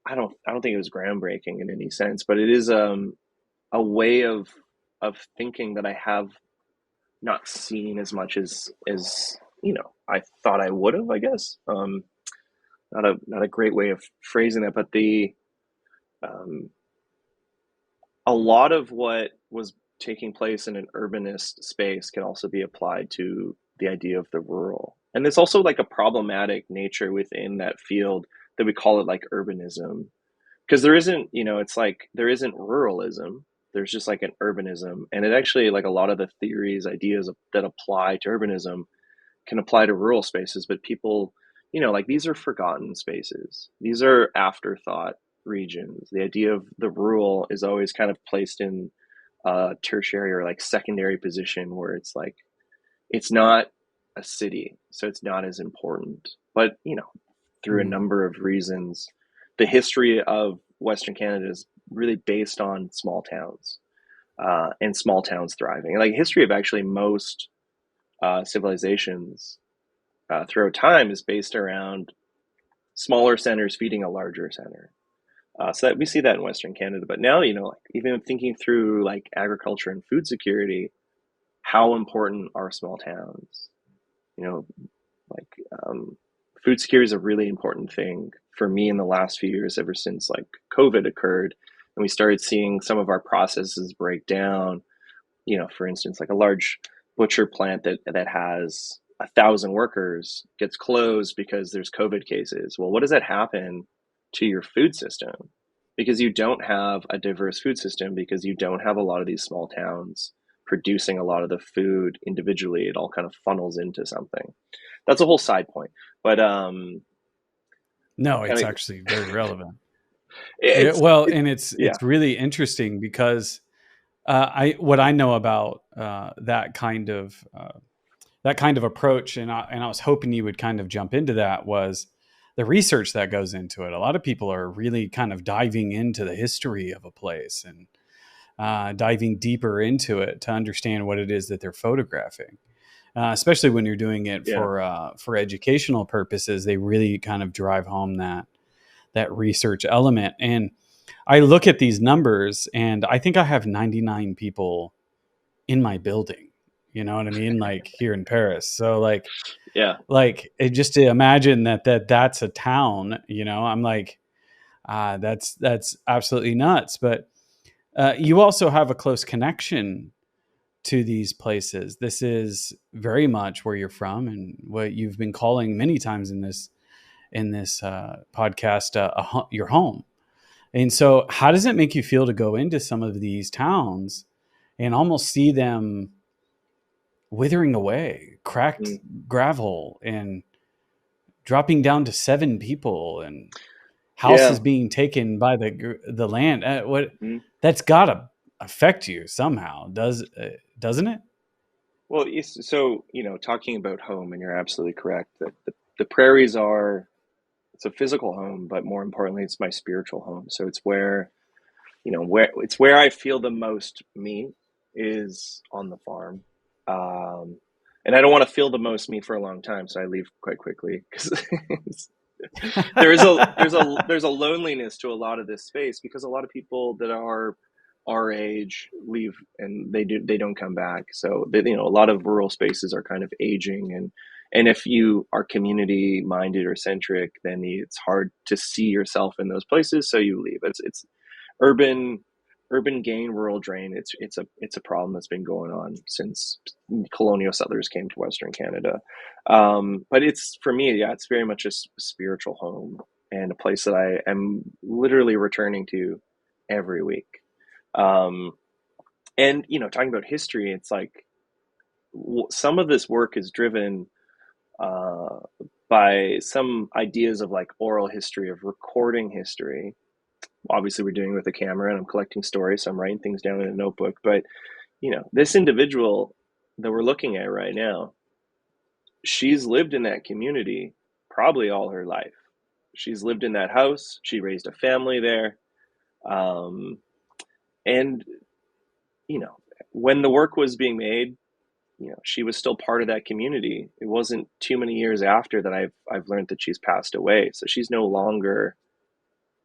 I don't think it was groundbreaking in any sense, but it is a way of thinking that I have not seen as much as I thought I would have, I guess. Not a great way of phrasing that, but um, a lot of what was taking place in an urbanist space can also be applied to the idea of the rural. And there's also like a problematic nature within that field that we call it like urbanism. Because there isn't, it's like there isn't ruralism. There's just like an urbanism. And it actually, like a lot of the theories, ideas that apply to urbanism can apply to rural spaces, but people, like these are forgotten spaces. These are afterthought regions. The idea of the rural is always kind of placed in a tertiary or like secondary position where it's like, it's not a city, so it's not as important. But, through a Mm. number of reasons, the history of Western Canada is really based on small towns and small towns thriving. And like history of actually most civilizations throughout time is based around smaller centers feeding a larger center. So that we see that in Western Canada. But now, like, even thinking through like agriculture and food security, how important are small towns? You know, like food security is a really important thing for me in the last few years, ever since like COVID occurred and we started seeing some of our processes break down. For instance, like a large butcher plant that has 1,000 workers gets closed because there's COVID cases. Well, what does that happen to your food system? Because you don't have a diverse food system, because you don't have a lot of these small towns producing a lot of the food individually. It all kind of funnels into something. That's a whole side point. But No, I it's mean, actually very relevant. it's Well, and it's yeah, really interesting because what I know about that kind of approach, and I was hoping you would kind of jump into that, was the research that goes into it. A lot of people are really kind of diving into the history of a place and diving deeper into it to understand what it is that they're photographing. Especially when you're doing it yeah, for educational purposes, they really kind of drive home that research element. And I look at these numbers, and I think I have 99 people in my building. You know what I mean? Like here in Paris. So yeah, just to imagine that's a town. I'm like, that's absolutely nuts. But you also have a close connection to these places. This is very much where you're from, and what you've been calling many times in this podcast, your home. And so, how does it make you feel to go into some of these towns and almost see them withering away, cracked mm, gravel, and dropping down to 7 people, and houses yeah. being taken by the land? What Mm. that's got to affect you somehow, doesn't it? Well, so talking about home, and you're absolutely correct that the prairies are, it's a physical home, but more importantly, it's my spiritual home. So it's where I feel the most me is on the farm. Um, and I don't want to feel the most me for a long time, so I leave quite quickly because there's a loneliness to a lot of this space, because a lot of people that are our age leave and they don't come back. So a lot of rural spaces are kind of aging, and if you are community minded or centric, then it's hard to see yourself in those places, so you leave. It's urban urban gain, rural drain. It's a problem that's been going on since colonial settlers came to Western Canada. But it's, for me, yeah, it's very much a spiritual home, and a place that I am literally returning to every week. Um, and talking about history, it's like some of this work is driven uh, by some ideas of like oral history, of recording history. Obviously, we're doing it with a camera, and I'm collecting stories, so I'm writing things down in a notebook. But this individual that we're looking at right now, she's lived in that community probably all her life. She's lived in that house. She raised a family there. Um, and, you know, when the work was being made, she was still part of that community. It wasn't too many years after that I've learned that she's passed away. So she's no longer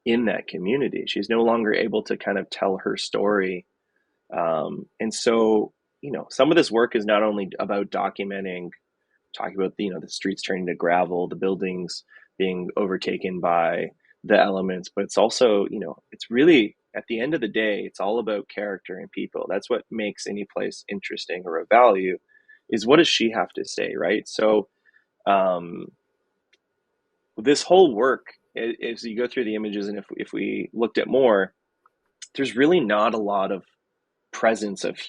in that community. She's no longer able to kind of tell her story. And so, some of this work is not only about documenting, talking about the streets turning to gravel, the buildings being overtaken by the elements, but it's also, it's really, at the end of the day, it's all about character and people. That's what makes any place interesting or of value, is what does she have to say, right? So um, this whole work, as you go through the images, and if we looked at more, there's really not a lot of presence of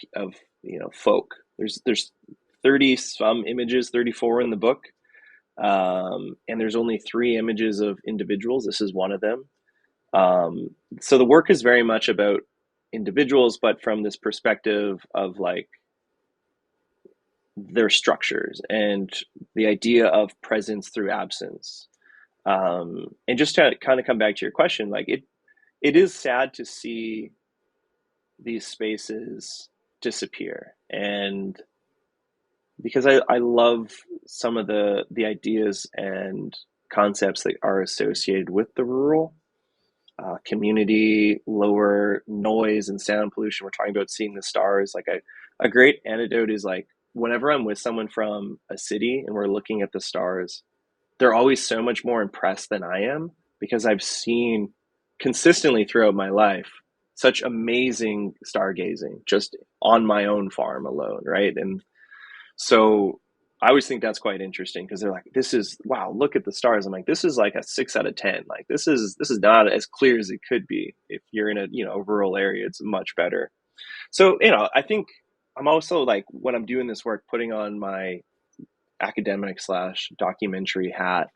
folk. There's 30 some images, 34 in the book, and there's only 3 images of individuals. This is one of them. So the work is very much about individuals, but from this perspective of like their structures and the idea of presence through absence. And just to kind of come back to your question, like it is sad to see these spaces disappear. And because I love some of the ideas and concepts that are associated with the rural community, lower noise and sound pollution. We're talking about seeing the stars. Like a great anecdote is like whenever I'm with someone from a city and we're looking at the stars, they're always so much more impressed than I am, because I've seen consistently throughout my life such amazing stargazing just on my own farm alone, right? And so I always think that's quite interesting, because they're like, this is, wow, look at the stars. I'm like, this is like a 6 out of 10. Like this is not as clear as it could be. If you're in a rural area, it's much better. So, I think I'm also like, when I'm doing this work, putting on my academic / documentary hat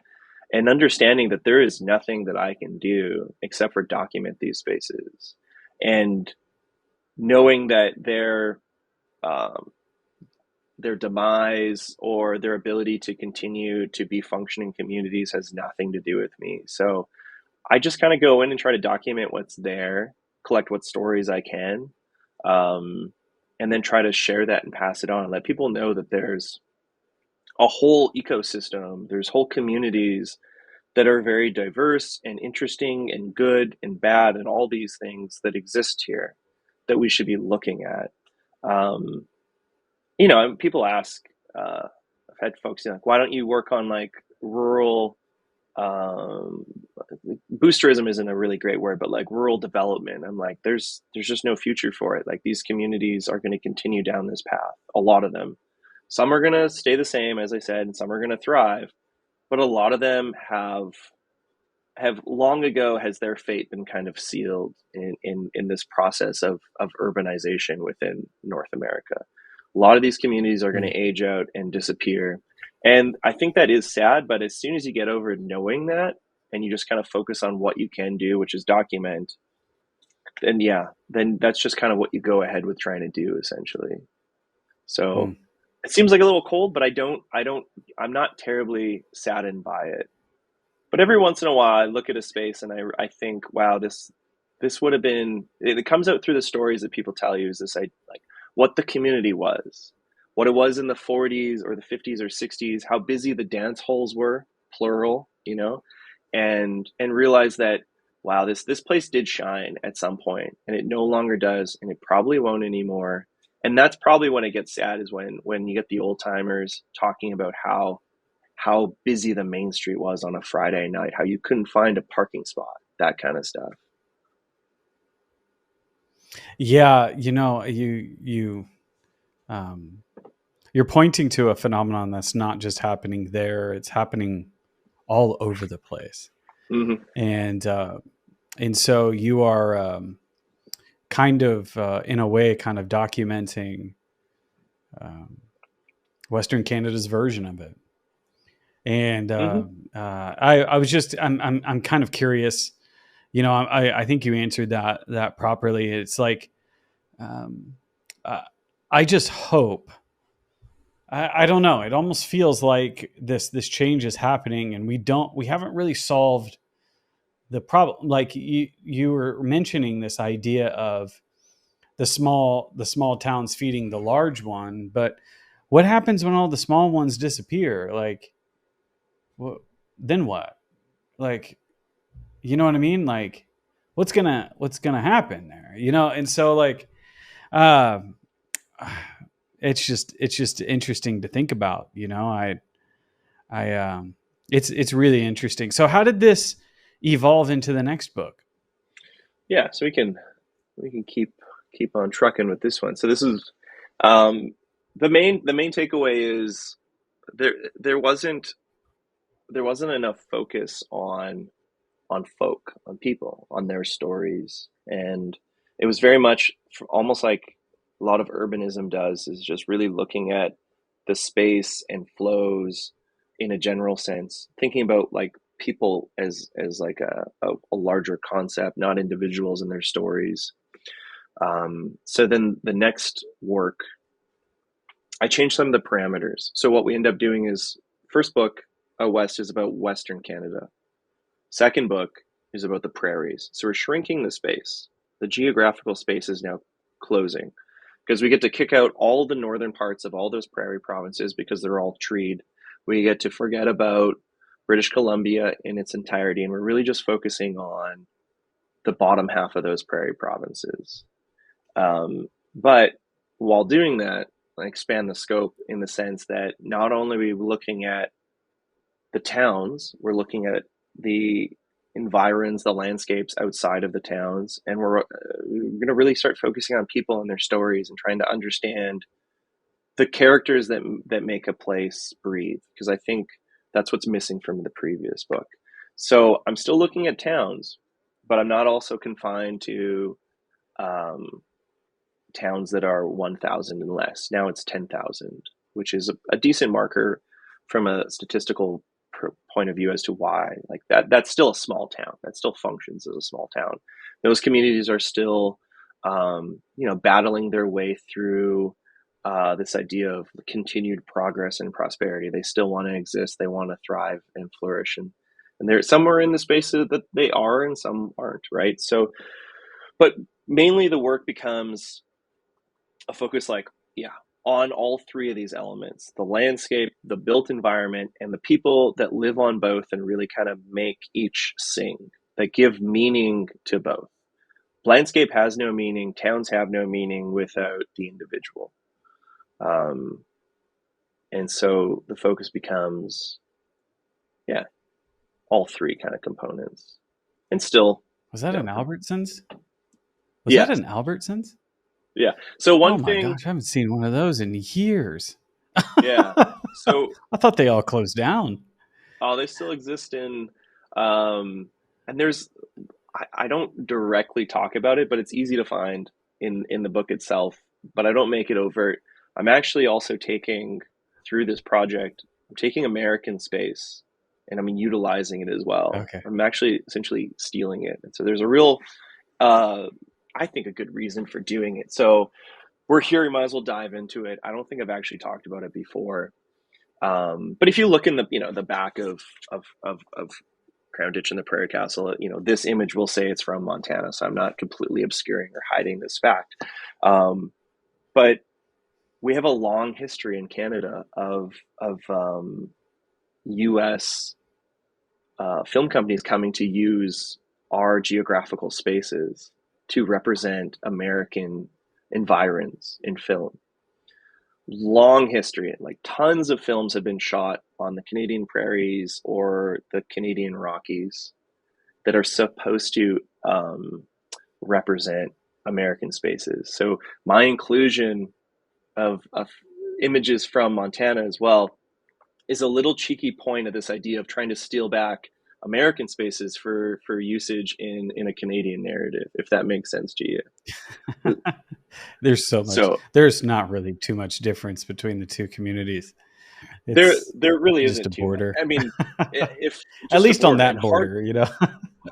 and understanding that there is nothing that I can do except for document these spaces, and knowing that their demise or their ability to continue to be functioning communities has nothing to do with me. So I just kind of go in and try to document what's there, collect what stories I can, and then try to share that and pass it on and let people know that there's a whole ecosystem, there's whole communities that are very diverse and interesting and good and bad and all these things that exist here that we should be looking at. Um, People ask, I've had folks like, why don't you work on like rural, um, boosterism isn't a really great word, but like rural development. I'm like, there's just no future for it. Like these communities are going to continue down this path. A lot of them, some are going to stay the same, as I said, and some are going to thrive, but a lot of them have long ago has their fate been kind of sealed in this process of urbanization within North America. A lot of these communities are going to age out and disappear. And I think that is sad, but as soon as you get over knowing that and you just kind of focus on what you can do, which is document, then that's just kind of what you go ahead with trying to do essentially. So it seems like a little cold, but I'm not terribly saddened by it. But every once in a while I look at a space and I think, wow, this would have been, it comes out through the stories that people tell you, is this like what the community was, what it was in the 40s or the 50s or 60s, how busy the dance halls were, plural, and realize that, wow, this place did shine at some point and it no longer does, and it probably won't anymore. And that's probably when it gets sad, is when you get the old timers talking about how busy the main street was on a Friday night, how you couldn't find a parking spot, that kind of stuff. Yeah, you're pointing to a phenomenon that's not just happening there; it's happening all over the place. Mm-hmm. And so you are kind of in a way kind of documenting Western Canada's version of it. And I was just I'm kind of curious. I think you answered that properly. It's like I just hope. I don't know. It almost feels like this change is happening, and we haven't really solved the problem. Like you were mentioning this idea of the small towns feeding the large one, but what happens when all the small ones disappear? Like, then what? Like, you know what I mean? Like, what's gonna happen there? And so like, it's just interesting to think about. It's really interesting. So how did this evolve into the next book? Yeah, so we can keep on trucking with this one. So this is the main takeaway is there wasn't enough focus on folk, on people, on their stories, and it was very much almost like a lot of urbanism does, is just really looking at the space and flows in a general sense, thinking about like people as like a larger concept, not individuals and their stories. So then the next work, I changed some of the parameters. So what we end up doing is, first book, Out West, is about Western Canada. Second book is about the prairies. So we're shrinking the space. The geographical space is now closing because we get to kick out all the northern parts of all those prairie provinces because they're all treed. We get to forget about British Columbia in its entirety, and we're really just focusing on the bottom half of those prairie provinces. But while doing that, I expand the scope in the sense that not only are we looking at the towns, we're looking at the environs, the landscapes outside of the towns, and we're going to really start focusing on people and their stories and trying to understand the characters that make a place breathe, because I think that's what's missing from the previous book. So I'm still looking at towns, but I'm not also confined to towns that are 1,000 and less. Now it's 10,000, which is a decent marker from a statistical point of view as to why. Like that's still a small town. That still functions as a small town. Those communities are still, battling their way through this idea of continued progress and prosperity. They still want to exist. They want to thrive and flourish. And there's somewhere in the spaces that they are and some aren't, right? So, but mainly the work becomes a focus on all three of these elements: the landscape, the built environment, and the people that live on both and really kind of make each sing, that give meaning to both. Landscape has no meaning, towns have no meaning without the individual. And so the focus becomes, all three kind of components. And still... Was that an Albertsons? Yes. That an Albertsons? Yeah. So oh my gosh, I haven't seen one of those in years. Yeah. So I thought they all closed down. Oh, they still exist and there's, I don't directly talk about it, but it's easy to find in the book itself, but I don't make it overt. I'm actually also taking, through this project, I'm taking American space and I'm utilizing it as well. Okay. I'm actually essentially stealing it. And so there's a real, I think, a good reason for doing it. So we're here, we might as well dive into it. I don't think I've actually talked about it before. But if you look in the back of Crown Ditch and the Prairie Castle, this image will say it's from Montana. So I'm not completely obscuring or hiding this fact. But we have a long history in Canada of U.S. Film companies coming to use our geographical spaces to represent American environs in film. Long history, like tons of films have been shot on the Canadian prairies or the Canadian Rockies that are supposed to represent American spaces. So my inclusion of images from Montana as well is a little cheeky point of this idea of trying to steal back American spaces for usage in a Canadian narrative, if that makes sense to you. There's so much. There's not really too much difference between the two communities. There really just isn't a border. I mean, if at least on that border,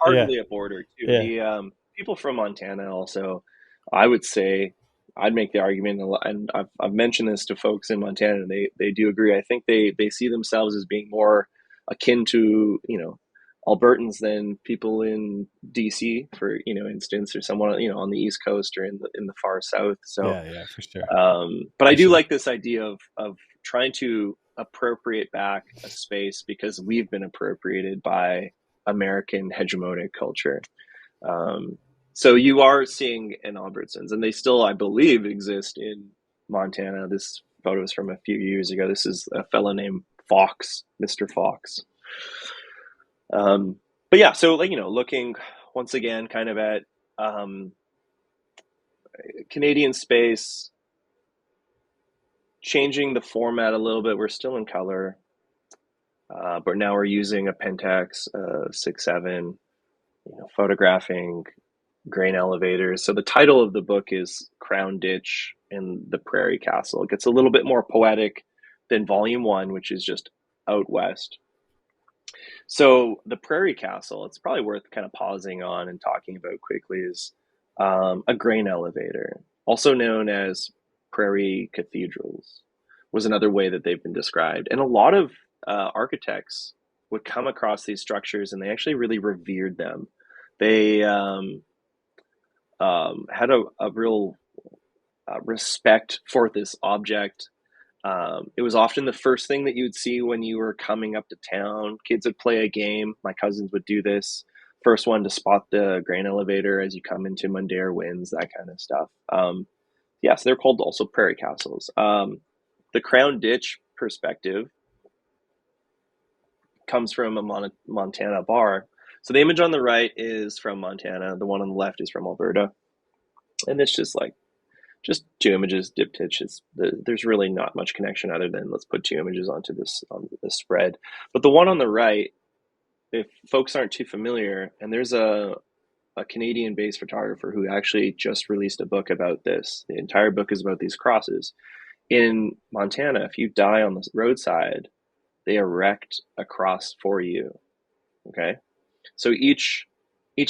hardly a border too. Yeah. The people from Montana also, I would say, I'd make the argument, and I've mentioned this to folks in Montana, and they do agree. I think they see themselves as being more akin to Albertans than people in DC, for instance, or someone on the East Coast or in the far South. So yeah, for sure. But I do like this idea of trying to appropriate back a space because we've been appropriated by American hegemonic culture. So you are seeing an Albertsons, and they still, I believe, exist in Montana. This photo is from a few years ago. This is a fellow named Fox, Mr. Fox. but yeah, so like, looking once again kind of at Canadian space, changing the format a little bit. We're still in color, but now we're using a Pentax 6.7, photographing grain elevators. So the title of the book is Crown Ditch and the Prairie Castle. It gets a little bit more poetic than volume 1, which is just out west. So the Prairie Castle, it's probably worth kind of pausing on and talking about quickly, is a grain elevator, also known as prairie cathedrals, was another way that they've been described. And a lot of architects would come across these structures and they actually really revered them. They had a real respect for this object. It was often the first thing that you would see when you were coming up to town. Kids would play a game. My cousins would do this. First one to spot the grain elevator as you come into Mundare wins, that kind of stuff. Yeah, so they're called also prairie castles. The Crown Ditch perspective comes from a Montana bar. So the image on the right is from Montana. The one on the left is from Alberta. And it's just two images, diptychs. There's really not much connection other than let's put two images onto this spread. But the one on the right, if folks aren't too familiar, and there's a Canadian-based photographer who actually just released a book about this. The entire book is about these crosses. In Montana, if you die on the roadside, they erect a cross for you. Okay, so each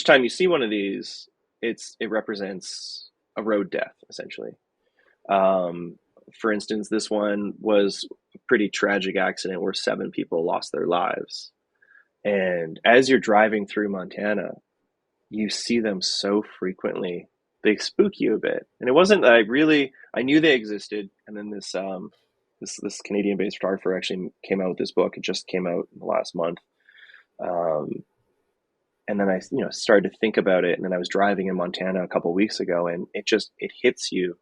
time you see one of these, it represents a road death, essentially. For instance, this one was a pretty tragic accident where 7 people lost their lives. And as you're driving through Montana, you see them so frequently, they spook you a bit. And it wasn't I knew they existed. And then this Canadian-based photographer actually came out with this book. It just came out in the last month. And then I, started to think about it. And then I was driving in Montana a couple of weeks ago, and it hits you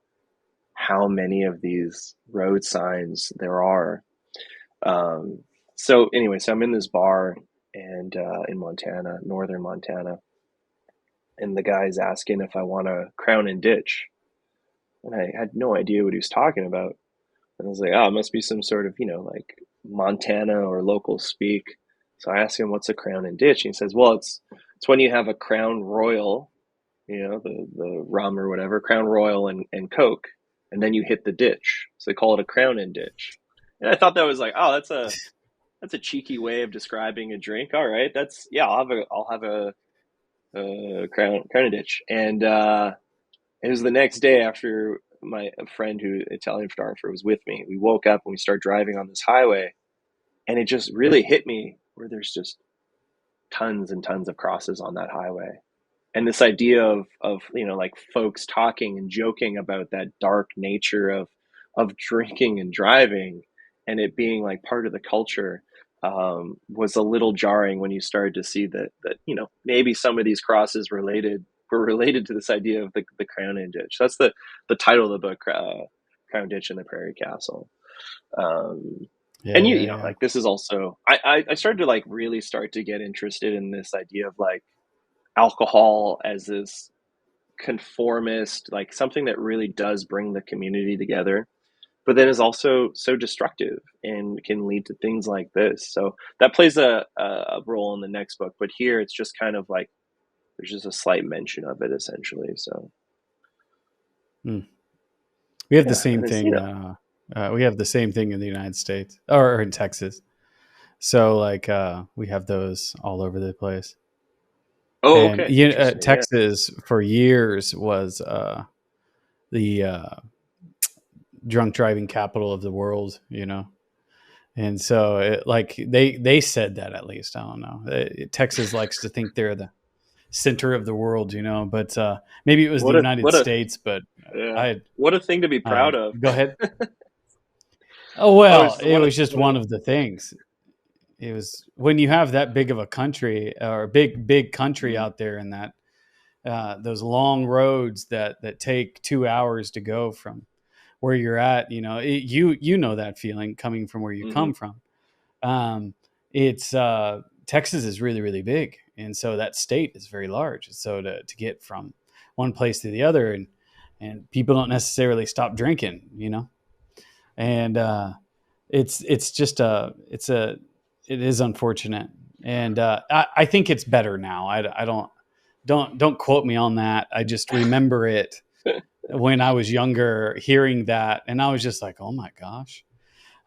how many of these road signs there are. So I'm in this bar and in Montana, northern Montana, and the guy's asking if I want to crown and ditch. And I had no idea what he was talking about. And I was like, it must be some sort of, like Montana or local speak. So I asked him, what's a crown and ditch? And he says, well, it's when you have a Crown Royal, the rum or whatever, Crown Royal and Coke, and then you hit the ditch. So they call it a crown and ditch. And I thought that was like, that's a cheeky way of describing a drink. All right, I'll have a crown and ditch. And it was the next day after a friend who Italian photographer was with me. We woke up and we started driving on this highway, and it just really hit me where there's just tons and tons of crosses on that highway. And this idea of like folks talking and joking about that dark nature of drinking and driving, and it being like part of the culture, was a little jarring when you started to see that maybe some of these crosses were related to this idea of the Crown and Ditch. That's the title of the book, Crown Ditch and the Prairie Castle. Like this is also I started to like really start to get interested in this idea of like alcohol as this conformist, like something that really does bring the community together, but then is also so destructive and can lead to things like this. So that plays a role in the next book, but here it's just kind of like there's just a slight mention of it essentially. So we have the same thing. We have the same thing in the United States or in Texas. So like we have those all over the place. Oh, and, okay. Texas for years was the drunk driving capital of the world, and so they said that, at least. I don't know. Texas likes to think they're the center of the world, but maybe it was the United States. But what a thing to be proud of. Go ahead. Oh well, it was just one of the things. It was when you have that big of a country or a big country out there, and that those long roads that take 2 hours to go from where you're at, you know that feeling coming from where you come from. It's Texas is really, really big. And so that state is very large. So to get from one place to the other, and people don't necessarily stop drinking, and it's just it is unfortunate. And I think it's better now. I don't quote me on that. I just remember it when I was younger, hearing that, and I was just like, oh my gosh.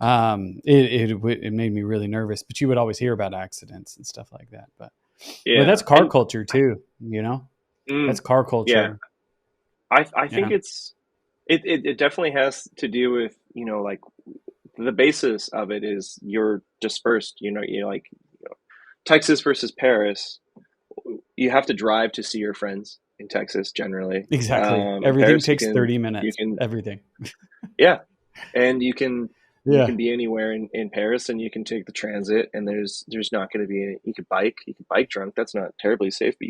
It made me really nervous, but you would always hear about accidents and stuff like that. But that's car culture too, that's car culture. Yeah. I think it definitely has to do with, like the basis of it is you're dispersed, Texas versus Paris. You have to drive to see your friends in Texas generally. Exactly. Everything Paris, takes 30 minutes. Everything. Yeah. And you can be anywhere in Paris, and you can take the transit, and there's not going to be you can bike drunk. That's not terribly safe, but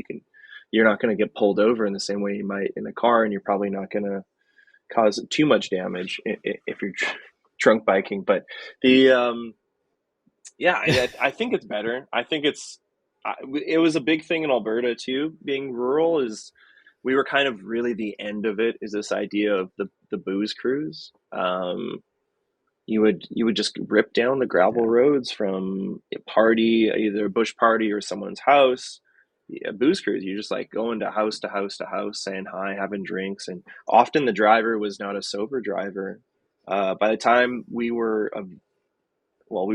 you're not going to get pulled over in the same way you might in a car, and you're probably not going to cause too much damage if you're drunk biking. But I think it's better. I think it was a big thing in Alberta too, being rural, is we were kind of really the end of it, is this idea of the booze cruise. You would just rip down the gravel roads from a party, either a bush party or someone's house. Booze cruise, you're just like going to house to house to house, saying hi, having drinks, and often the driver was not a sober driver. By the time we were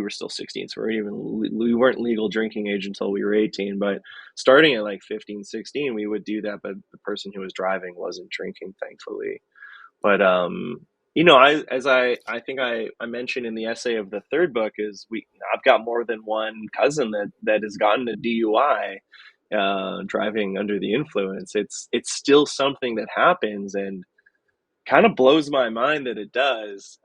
still 16, so we weren't legal drinking age until we were 18. But starting at like 15, 16, we would do that, but the person who was driving wasn't drinking, thankfully. But I think I mentioned in the essay of the third book, is I've got more than one cousin that has gotten a DUI, driving under the influence. It's still something that happens, and kind of blows my mind that it does,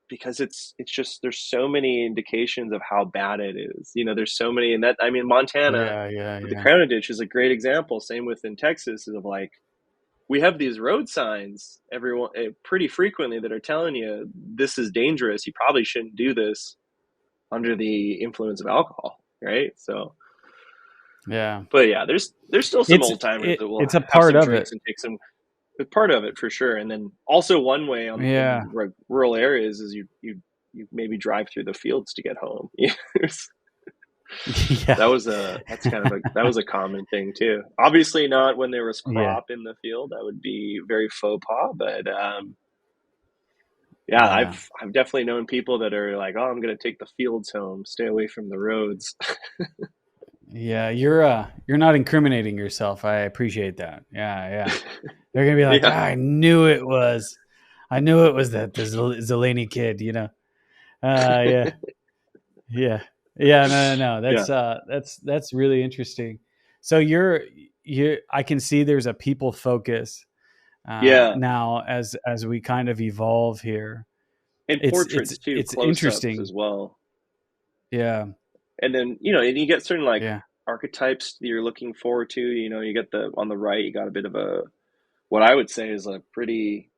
because it's just, there's so many indications of how bad it is. There's so many, and Montana, with the Crown Ditch is a great example. Same within Texas, is of like, we have these road signs pretty frequently that are telling you this is dangerous. You probably shouldn't do this under the influence of alcohol, right? So, yeah. But yeah, there's still some old timers that will it's a part have some of drinks it. and take some. It's part of it for sure. And then also one way in rural areas is you maybe drive through the fields to get home. That was a common thing too. Obviously not when there was crop in the field. That would be very faux pas. But I've definitely known people that are like, oh, I'm going to take the fields home, stay away from the roads. Yeah, you're not incriminating yourself. I appreciate that. Yeah. They're gonna be like, I knew it was that the Zeleny kid, Yeah. No. That's really interesting. So I can see there's a people focus now as we kind of evolve here. And portraits too. It's interesting as well. Yeah. And then, and you get certain archetypes that you're looking forward to. You get on the right, you got a bit of what I would say is a pretty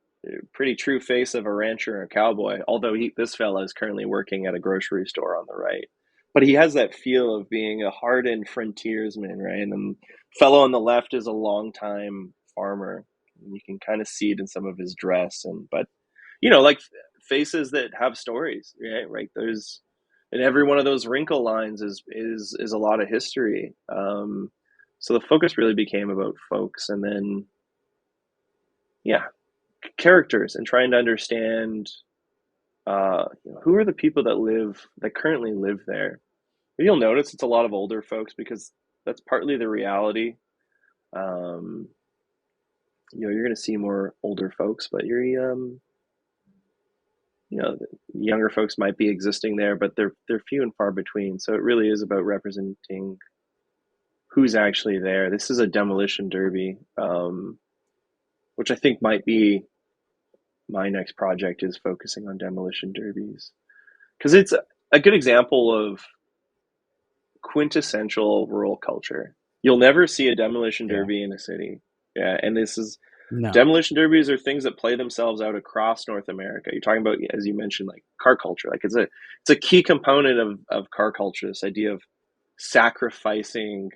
true face of a rancher or a cowboy. Although this fella is currently working at a grocery store on the right, but he has that feel of being a hardened frontiersman, right? And the fellow on the left is a longtime farmer. And you can kind of see it in some of his dress, but like faces that have stories, right? Right. And every one of those wrinkle lines is a lot of history. So the focus really became about folks, and then, characters, and trying to understand, who are the people that currently live there. You'll notice it's a lot of older folks, because that's partly the reality. You're going to see more older folks, but younger folks might be existing there, but they're few and far between. So it really is about representing who's actually there. This is a demolition derby, which I think might be my next project, is focusing on demolition derbies, because it's a good example of quintessential rural culture. You'll never see a demolition derby in a city. Yeah, and this is. No. Demolition derbies are things that play themselves out across North America. You're talking about, as you mentioned, like car culture. Like it's a key component of car culture. This idea of sacrificing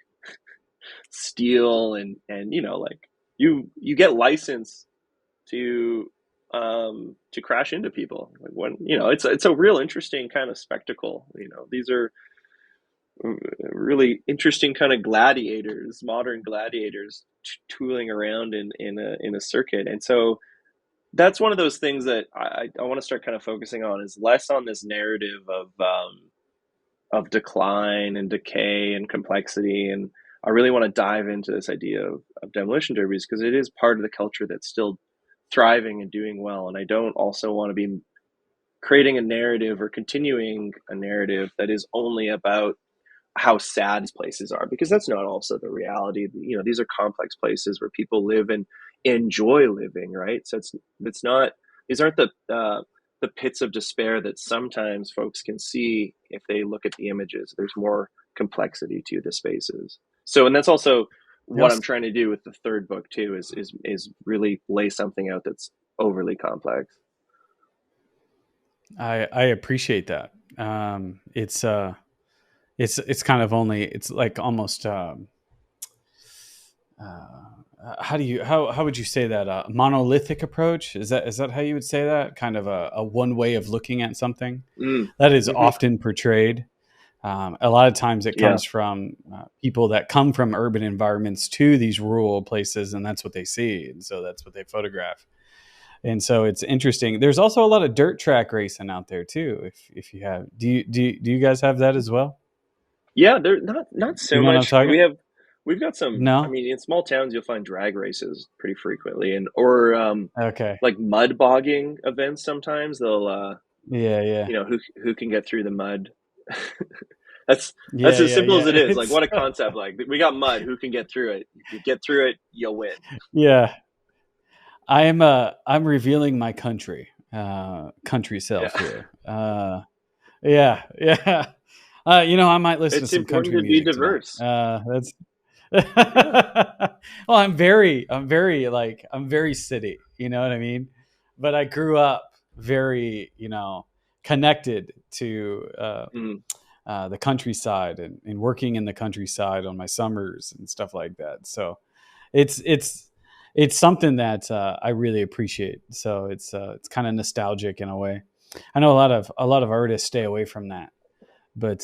steel and like you get license to crash into people. Like when it's a real interesting kind of spectacle. These are really interesting kind of gladiators, modern gladiators, tooling around in a circuit. And so that's one of those things that I want to start kind of focusing on, is less on this narrative of decline and decay and complexity. And I really want to dive into this idea of demolition derbies, because it is part of the culture that's still thriving and doing well. And I don't also want to be creating a narrative or continuing a narrative that is only about how sad places are, because that's not also the reality. These are complex places where people live and enjoy living, right? So it's not, these aren't the pits of despair that sometimes folks can see if they look at the images. There's more complexity to the spaces. So, and that's also what Yes. I'm trying to do with the third book too, is really lay something out that's overly complex. I appreciate that. It's kind of only, it's like almost, how would you say that? A monolithic approach? Is that how you would say that? Kind of a one way of looking at something that is often portrayed. A lot of times it comes from people that come from urban environments to these rural places, and that's what they see. And so that's what they photograph. And so it's interesting. There's also a lot of dirt track racing out there too. If you have, do you guys have that as well? Yeah, they're not so You know what I'm much. talking? We've got some. I No. mean, in small towns, you'll find drag races pretty frequently, or Okay. like mud bogging events. Sometimes they'll, Yeah. who can get through the mud. that's Yeah. as simple as it is. Like, It's what a concept! Like, we got mud. Who can get through it? If you get through it, you'll win. yeah. I'm revealing my country self Yeah, here. Yeah. I might listen to it's some important country to be music tonight. diverse. That's Yeah. well, I'm very city, you know what I mean? But I grew up very, connected to Mm. the countryside and working in the countryside on my summers and stuff like that. So it's something that I really appreciate. So it's kind of nostalgic in a way. I know a lot of artists stay away from that, but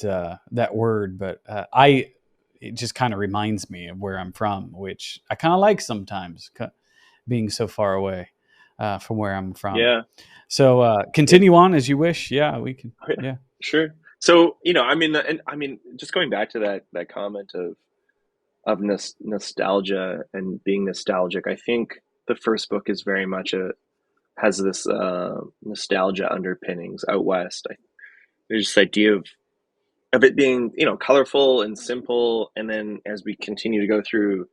that word. But it just kind of reminds me of where I'm from, which I kind of like sometimes, being so far away from where I'm from. Yeah. So Yeah. continue on as you wish. Yeah, we can. Oh, yeah. Yeah. Sure. So, just going back to that comment of nostalgia and being nostalgic, I think the first book is very much has this nostalgia underpinnings out west. There's this idea of it being colorful and simple, and then as we continue to go through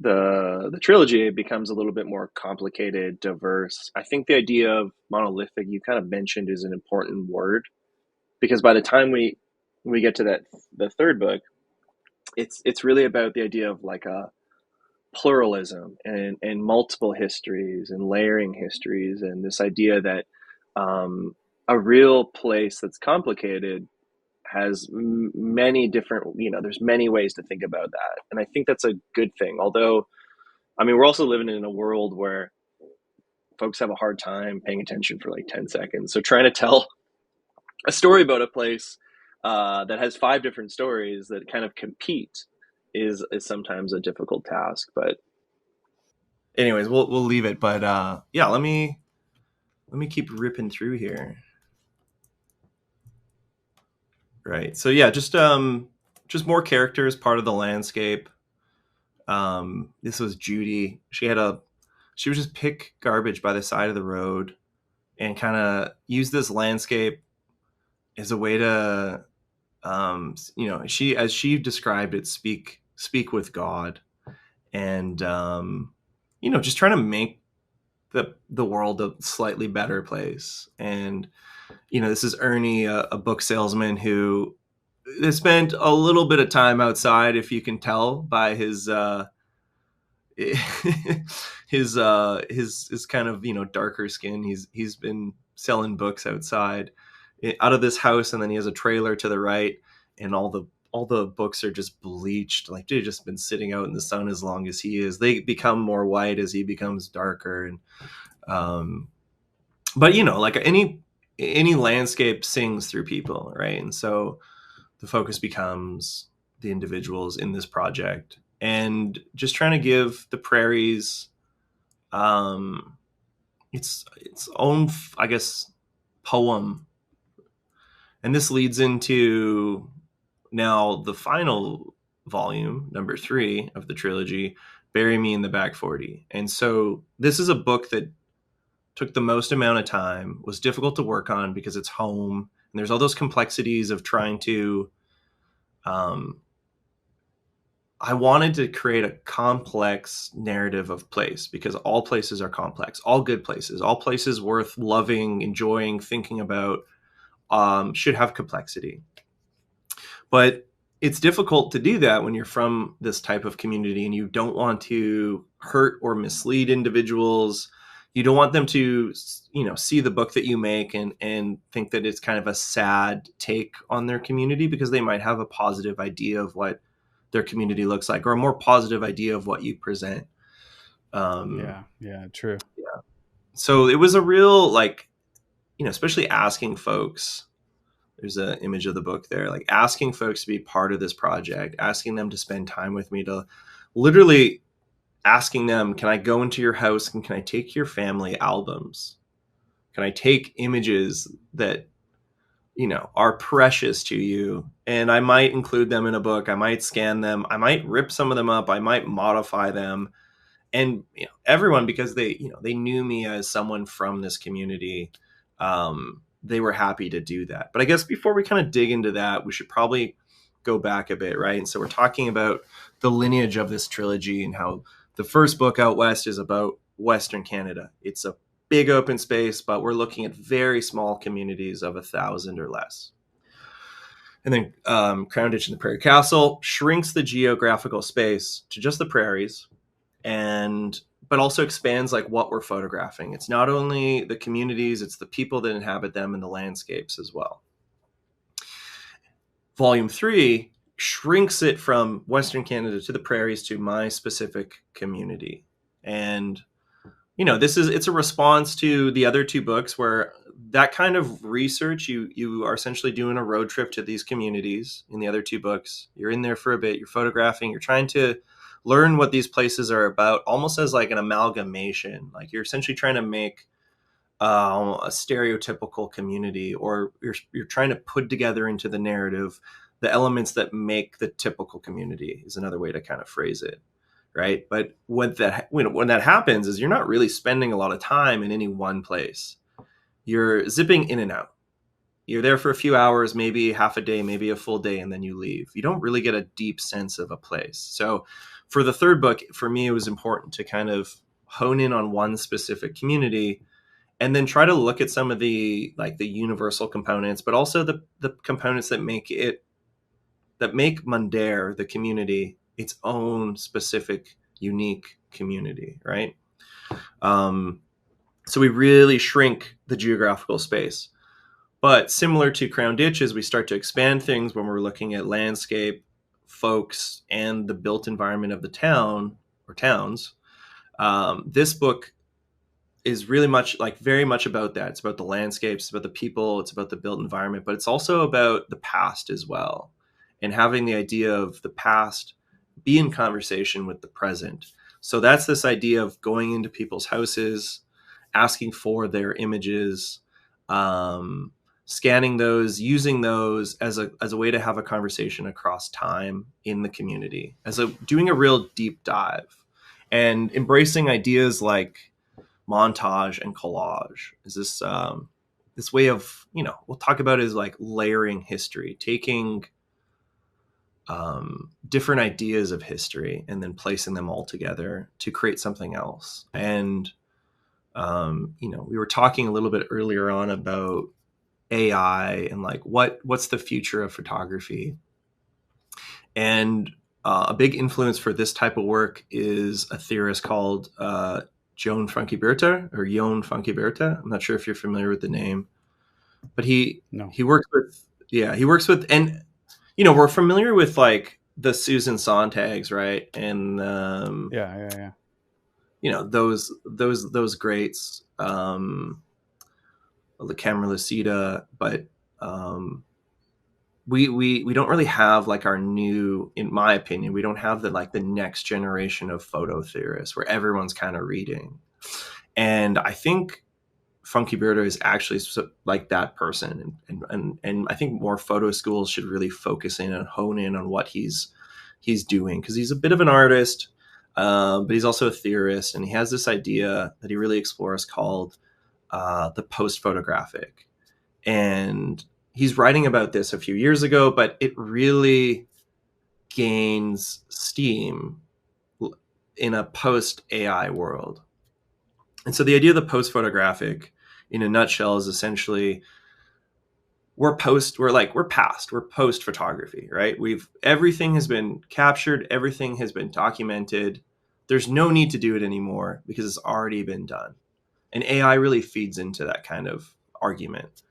the trilogy, it becomes a little bit more complicated, diverse. I think the idea of monolithic, you kind of mentioned, is an important word, because by the time we get to the third book, it's really about the idea of like a pluralism and multiple histories and layering histories, and this idea that a real place that's complicated has many different, there's many ways to think about that. And I think that's a good thing. Although, I mean, we're also living in a world where folks have a hard time paying attention for like 10 seconds. So trying to tell a story about a place that has 5 different stories that kind of compete is sometimes a difficult task. But anyways, we'll leave it. But yeah, let me keep ripping through here. Right. So yeah, just more characters, part of the landscape. This was Judy. She would just pick garbage by the side of the road and kind of use this landscape as a way to, as she described it, speak with God, and just trying to make the world a slightly better place. And this is Ernie, a book salesman who has spent a little bit of time outside, if you can tell by his his kind of darker skin. He's been selling books outside, out of this house, and then he has a trailer to the right, and all all the books are just bleached, like they've just been sitting out in the sun as long as he is. They become more white as he becomes darker. And but like any landscape sings through people, right? And so the focus becomes the individuals in this project, and just trying to give the prairies its own, I guess, poem. And this leads into now the final volume, number 3 of the trilogy, Bury Me in the Back 40. And so this is a book that took the most amount of time, was difficult to work on because it's home, and there's all those complexities of trying to I wanted to create a complex narrative of place, because all places are complex, all good places, all places worth loving, enjoying, thinking about, should have complexity. But it's difficult to do that when you're from this type of community and you don't want to hurt or mislead individuals. You don't want them to, see the book that you make and think that it's kind of a sad take on their community, because they might have a positive idea of what their community looks like, or a more positive idea of what you present. Yeah, true. Yeah. So it was a real, especially asking folks, there's an image of the book there, like asking folks to be part of this project, asking them to spend time with me, to literally asking them, can I go into your house and can I take your family albums? Can I take images that, are precious to you? And I might include them in a book. I might scan them. I might rip some of them up. I might modify them. And everyone, because they knew me as someone from this community, they were happy to do that. But I guess before we kind of dig into that, we should probably go back a bit, right? And so we're talking about the lineage of this trilogy and how the first book, Out West, is about Western Canada. It's a big open space, but we're looking at very small communities of 1,000 or less. And then Crown, Ditch and the Prairie Castle shrinks the geographical space to just the prairies, but also expands what we're photographing. It's not only the communities, it's the people that inhabit them and the landscapes as well. Volume 3 shrinks it from Western Canada to the prairies to my specific community. And it's a response to the other 2 books, where that kind of research, you are essentially doing a road trip to these communities. In the other 2 books, you're in there for a bit, you're photographing, you're trying to learn what these places are about, almost as an amalgamation. You're essentially trying to make a stereotypical community, or you're trying to put together into the narrative the elements that make the typical community, is another way to kind of phrase it. Right. But when that happens is you're not really spending a lot of time in any one place. You're zipping in and out. You're there for a few hours, maybe half a day, maybe a full day, and then you leave. You don't really get a deep sense of a place. So for the third book, for me, it was important to kind of hone in on one specific community, and then try to look at some of the the universal components, but also the components that make Mundare, the community, its own specific, unique community, right? So we really shrink the geographical space. But similar to Crown Ditch, as we start to expand things when we're looking at landscape, folks, and the built environment of the town or towns, this book is really very much about that. It's about the landscapes, it's about the people, it's about the built environment, but it's also about the past as well. And having the idea of the past be in conversation with the present. So that's this idea of going into people's houses, asking for their images, scanning those, using those as a way to have a conversation across time in the community, doing a real deep dive, and embracing ideas like montage and collage. Is this way of, we'll talk about is layering history, taking different ideas of history and then placing them all together to create something else. And we were talking a little bit earlier on about AI and what's the future of photography. And a big influence for this type of work is a theorist called Joan Funky Berta, or Yon Funky Berta. I'm not sure if you're familiar with the name, but he works with, and we're familiar with like the Susan Sontags, right? And Yeah. those greats, the Camera Lucida, but we don't really have like our new, in my opinion, we don't have the next generation of photo theorists where everyone's kind of reading. And I think Funky Birdo is actually like that person, and I think more photo schools should really focus in and hone in on what he's doing, because he's a bit of an artist, but he's also a theorist, and he has this idea that he really explores called the post-photographic. And he's writing about this a few years ago, but it really gains steam in a post-AI world. And so the idea of the post-photographic, in a nutshell, is essentially we're post photography, right? Everything has been captured, everything has been documented. There's no need to do it anymore because it's already been done. And AI really feeds into that kind of argument.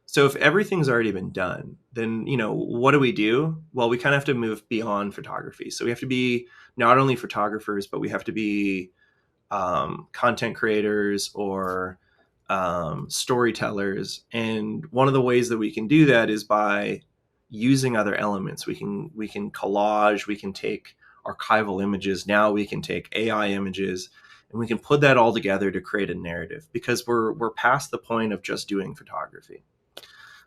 So if everything's already been done, then, what do we do? Well, we kind of have to move beyond photography. So we have to be not only photographers, but we have to be content creators or storytellers. And one of the ways that we can do that is by using other elements. We can collage, we can take archival images. Now we can take AI images, and we can put that all together to create a narrative, because we're past the point of just doing photography.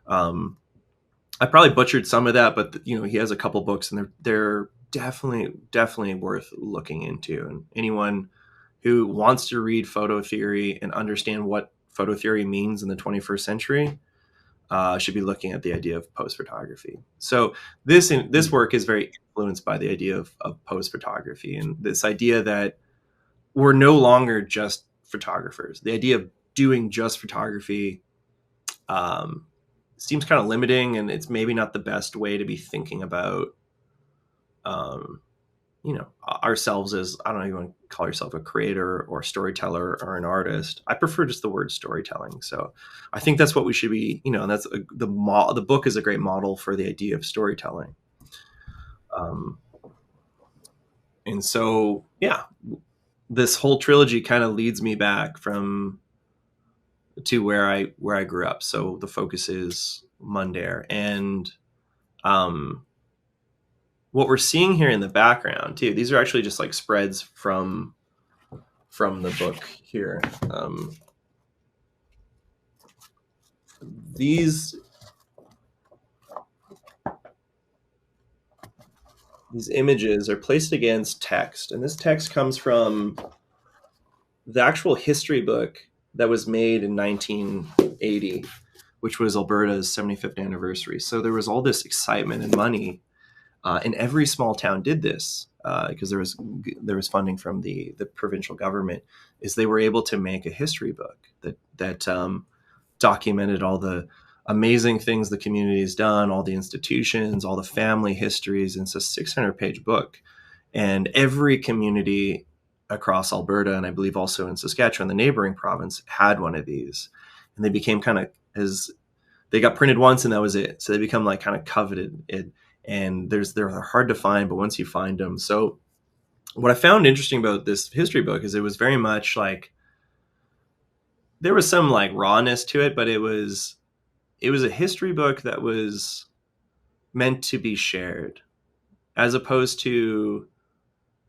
I probably butchered some of that, but he has a couple books, and they're definitely worth looking into. And anyone who wants to read photo theory and understand what photo theory means in the 21st century should be looking at the idea of post photography. So this work is very influenced by the idea of post photography, and this idea that we're no longer just photographers. The idea of doing just photography seems kind of limiting, and it's maybe not the best way to be thinking about ourselves as, I don't know, you want to call yourself a creator or storyteller or an artist. I prefer just the word storytelling. So I think that's what we should be, and that's the book is a great model for the idea of storytelling. And so, yeah, this whole trilogy kind of leads me back to where I grew up. So the focus is Mundare, and what we're seeing here in the background too, these are actually just like spreads from the book here. These images are placed against text, and this text comes from the actual history book that was made in 1980, which was Alberta's 75th anniversary. So there was all this excitement and money, and every small town did this because there was funding from the provincial government. Is they were able to make a history book that documented all the amazing things the community has done, all the institutions, all the family histories. And it's a 600-page book, and every community across Alberta, and I believe also in Saskatchewan, the neighboring province, had one of these, and they became they got printed once and that was it. So they become like kind of coveted. And they're hard to find, but once you find them. So what I found interesting about this history book is it was very much like, there was some like rawness to it, but it was a history book that was meant to be shared, as opposed to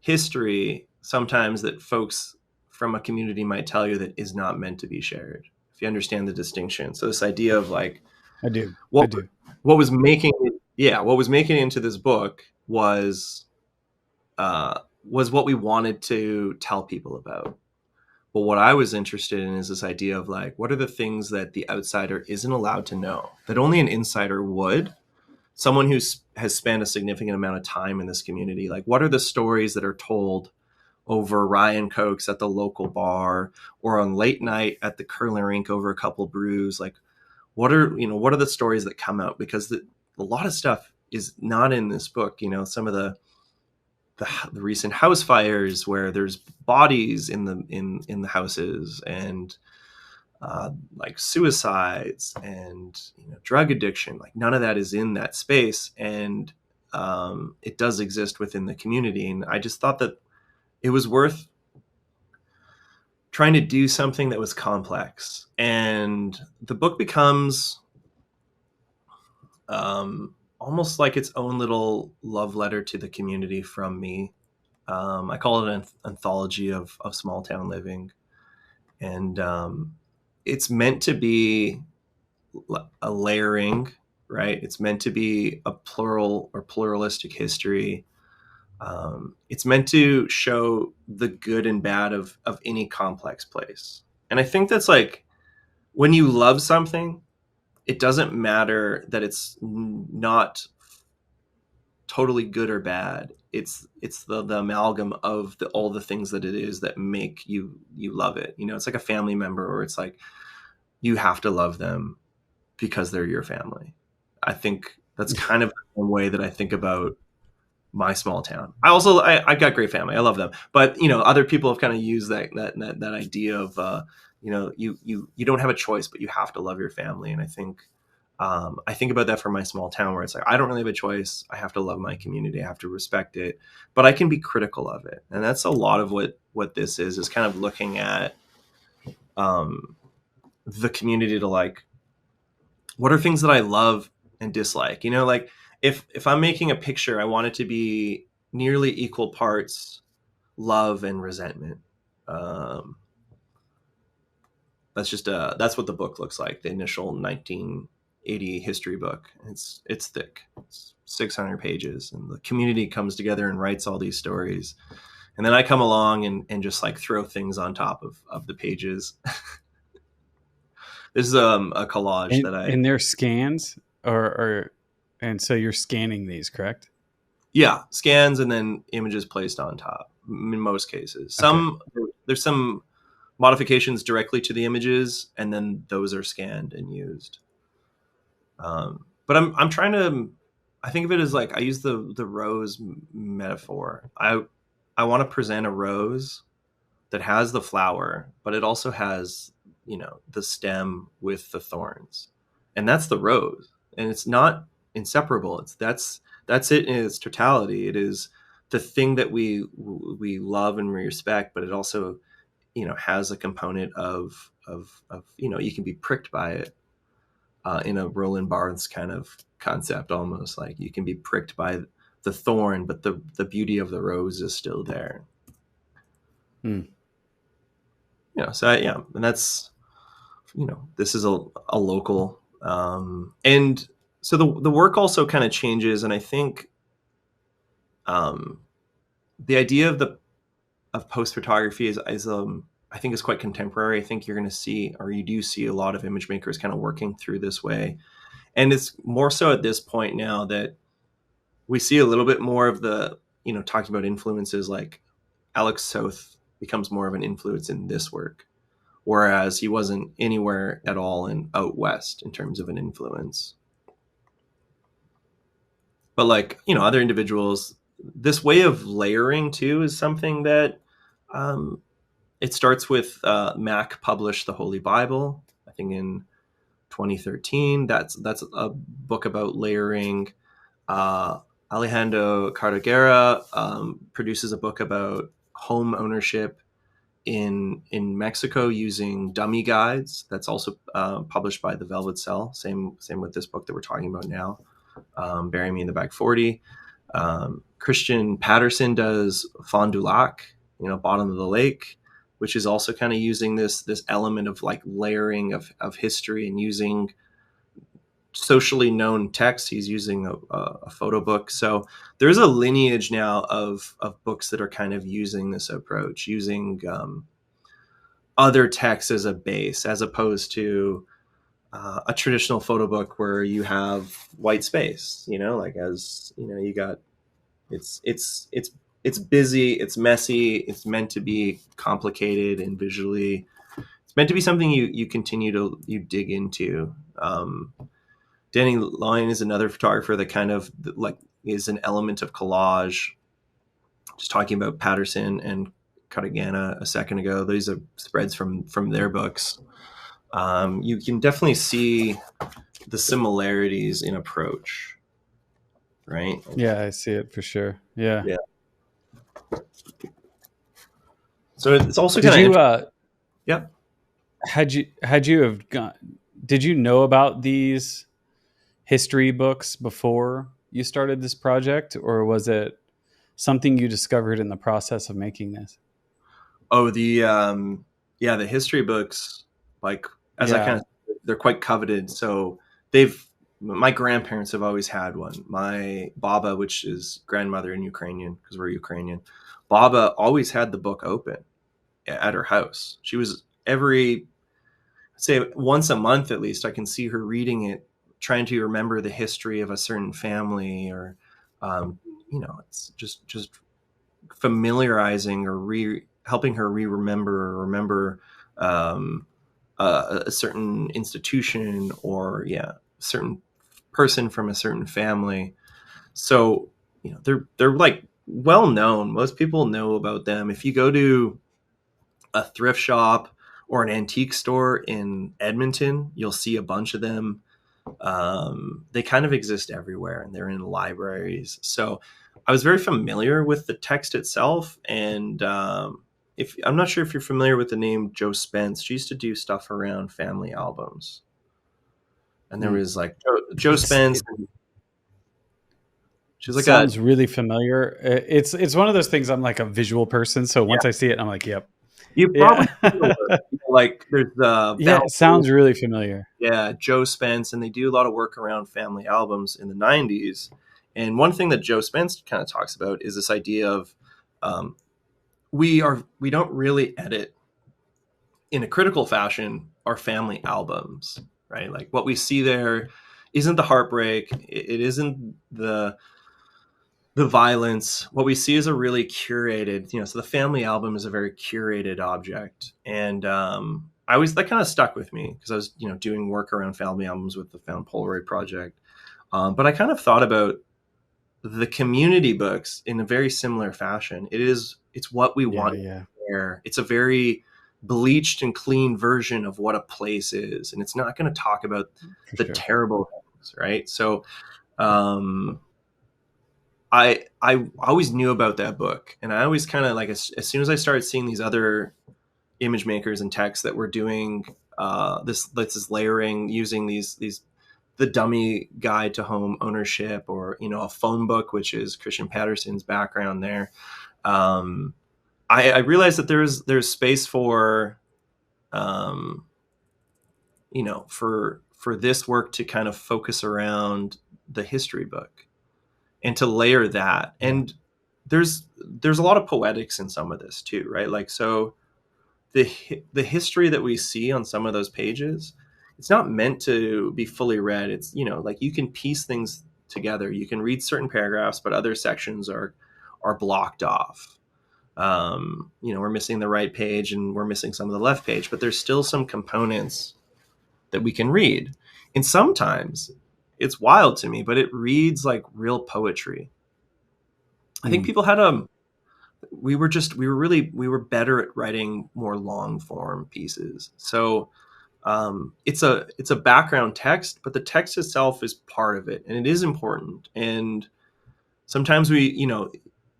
history sometimes that folks from a community might tell you that is not meant to be shared, if you understand the distinction. So this idea of like, I do. What was making it into this book was what we wanted to tell people about. But what I was interested in is this idea of like, what are the things that the outsider isn't allowed to know, that only an insider would? Someone who has spent a significant amount of time in this community. Like, what are the stories that are told over rye and cokes at the local bar, or on late night at the curling rink over a couple brews? Like, what are the stories that come out? Because a lot of stuff is not in this book. Some of the recent house fires where there's bodies in the houses, and like suicides and drug addiction. Like none of that is in that space, and it does exist within the community. And I just thought that it was worth trying to do something that was complex. And the book becomes almost like its own little love letter to the community from me. I call it an anthology of small town living. And it's meant to be a layering, right? It's meant to be a plural or pluralistic history. It's meant to show the good and bad of any complex place. And I think that's like when you love something, it doesn't matter that it's not totally good or bad. It's the amalgam of all the things that it is that make you love it. It's like a family member, or it's like you have to love them because they're your family. I think that's kind of the way that I think about my small town. I got great family. I love them. But, other people have kind of used that idea of, you don't have a choice, but you have to love your family. And I think about that for my small town, where it's like, I don't really have a choice. I have to love my community. I have to respect it, but I can be critical of it. And that's a lot of what this is kind of looking at, the community to like, what are things that I love and dislike? Like if I'm making a picture, I want it to be nearly equal parts love and resentment. That's what the book looks like. The initial 1980 history book. It's thick. It's 600 pages, and the community comes together and writes all these stories. And then I come along and just like throw things on top of the pages. This is a collage that and they're scans and so you're scanning these, correct? Yeah, scans and then images placed on top in most cases. There's some modifications directly to the images, and then those are scanned and used. But I'm trying to, I think of it as like, I use the rose metaphor. I want to present a rose that has the flower, but it also has, the stem with the thorns, and that's the rose. And it's not inseparable. That's it in its totality. It is the thing that we love and we respect, but it also, has a component of you can be pricked by it, in a Roland Barthes kind of concept, almost like you can be pricked by the thorn, but the beauty of the rose is still there. And that's, this is a local, and so the work also kind of changes. And I think, the idea of post photography is I think is quite contemporary. I think you're going to see, or you do see, a lot of image makers kind of working through this way. And it's more so at this point now that we see a little bit more of the, talking about influences, like Alex Soth becomes more of an influence in this work, whereas he wasn't anywhere at all out west in terms of an influence. But like, other individuals, this way of layering too is something that, it starts with, Mack published the Holy Bible, I think in 2013. That's a book about layering. Alejandro Cartagena produces a book about home ownership in Mexico using dummy guides. That's also published by the Velvet Cell. Same with this book that we're talking about now, Bury Me in the Back 40. Christian Patterson does Fond du Lac, bottom of the lake, which is also kind of using this element of like layering of history and using socially known text. He's using a photo book. So there's a lineage now of books that are kind of using this approach, using other texts as a base, as opposed to a traditional photo book where you have white space, like, as you got, it's busy, it's messy, it's meant to be complicated and visually, it's meant to be something you continue to dig into. Danny Lyne is another photographer that kind of like is an element of collage. Just talking about Patterson and Cartagena a second ago. These are spreads from their books. You can definitely see the similarities in approach, right? Yeah, I see it for sure. Yeah. Yeah. So it's also Did kind of you interesting. Yep. had you have gone, did you know about these history books before you started this project, or was it something you discovered in the process of making this? Oh, the history books, like as I kind Yeah. of, they're quite coveted. So they've my grandparents have always had one. My Baba, which is grandmother in Ukrainian because we're Ukrainian, Baba always had the book open at her house. She was every say once a month at least. I can see her reading it, trying to remember the history of a certain family, or it's just familiarizing or helping her remember or remember um, a certain institution, or a certain person from a certain family. So they're like well known. Most people know about them. If you go to a thrift shop or an antique store in Edmonton, you'll see a bunch of them. They kind of exist everywhere, and they're in libraries. So I was very familiar with the text itself. And if I'm not sure if you're familiar with the name Joe Spence, she used to do stuff around family albums. And there Hmm. was like Joe Spence. It She's like a sounds really familiar. It's one of those things. I'm like a visual person, so yeah. once I see it, I'm like, yep, You probably yeah, seen the work. Like there's yeah. Val. It sounds really familiar. Yeah, Joe Spence, and they do a lot of work around family albums in the 90s. And one thing that Joe Spence kind of talks about is this idea of um, we don't really edit in a critical fashion our family albums, right? Like what we see there isn't the heartbreak, it isn't the violence. What we see is a really curated, so the family album is a very curated object. And I always, that kind of stuck with me because I was, doing work around family albums with the Found Polaroid project. But I kind of thought about the community books in a very similar fashion. It's what we Yeah, want yeah, there. It's a very bleached and clean version of what a place is. And it's not going to talk about for the sure. terrible things, right? So, um, I always knew about that book, and I always kind of like as soon as I started seeing these other image makers and texts that were doing this layering using these the dummy guide to home ownership, or a phone book, which is Christian Patterson's background there. Um, I realized that there's space for um, for this work to kind of focus around the history book and to layer that. Yeah, And there's a lot of poetics in some of this too, right? Like, so the history that we see on some of those pages, it's not meant to be fully read. It's, like you can piece things together. You can read certain paragraphs, but other sections are blocked off. We're missing the right page and we're missing some of the left page, but there's still some components that we can read. And sometimes it's wild to me, but it reads like real poetry. I think mm, people had we were better at writing more long form pieces. So it's a background text, but the text itself is part of it, and it is important. And sometimes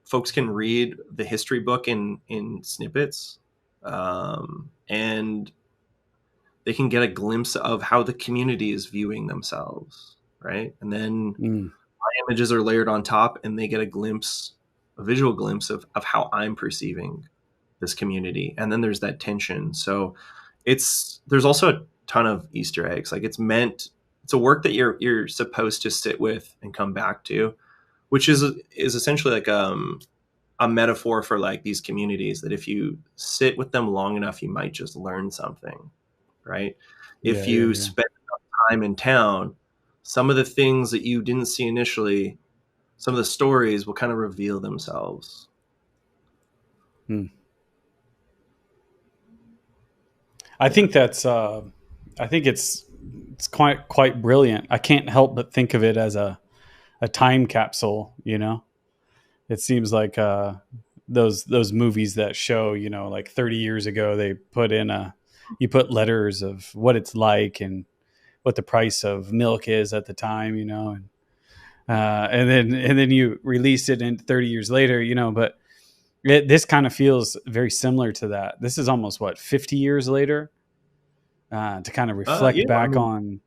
folks can read the history book in snippets, and they can get a glimpse of how the community is viewing themselves, right? And then mm, images are layered on top, and they get a visual glimpse of how I'm perceiving this community. And then there's that tension. So there's also a ton of Easter eggs. Like it's a work that you're supposed to sit with and come back to, which is essentially like a metaphor for like these communities that if you sit with them long enough, you might just learn something, right? If yeah, yeah, you yeah. spend time in town, some of the things that you didn't see initially, some of the stories will kind of reveal themselves. Mm. I think that's. I think it's quite brilliant. I can't help but think of it as a time capsule. It seems like those movies that show, like 30 years ago, they put in you put letters of what it's like and what the price of milk is at the time, and then you release it in 30 years later, but this kind of feels very similar to that. This is almost 50 years later, to kind of reflect Yeah, I back mean, on.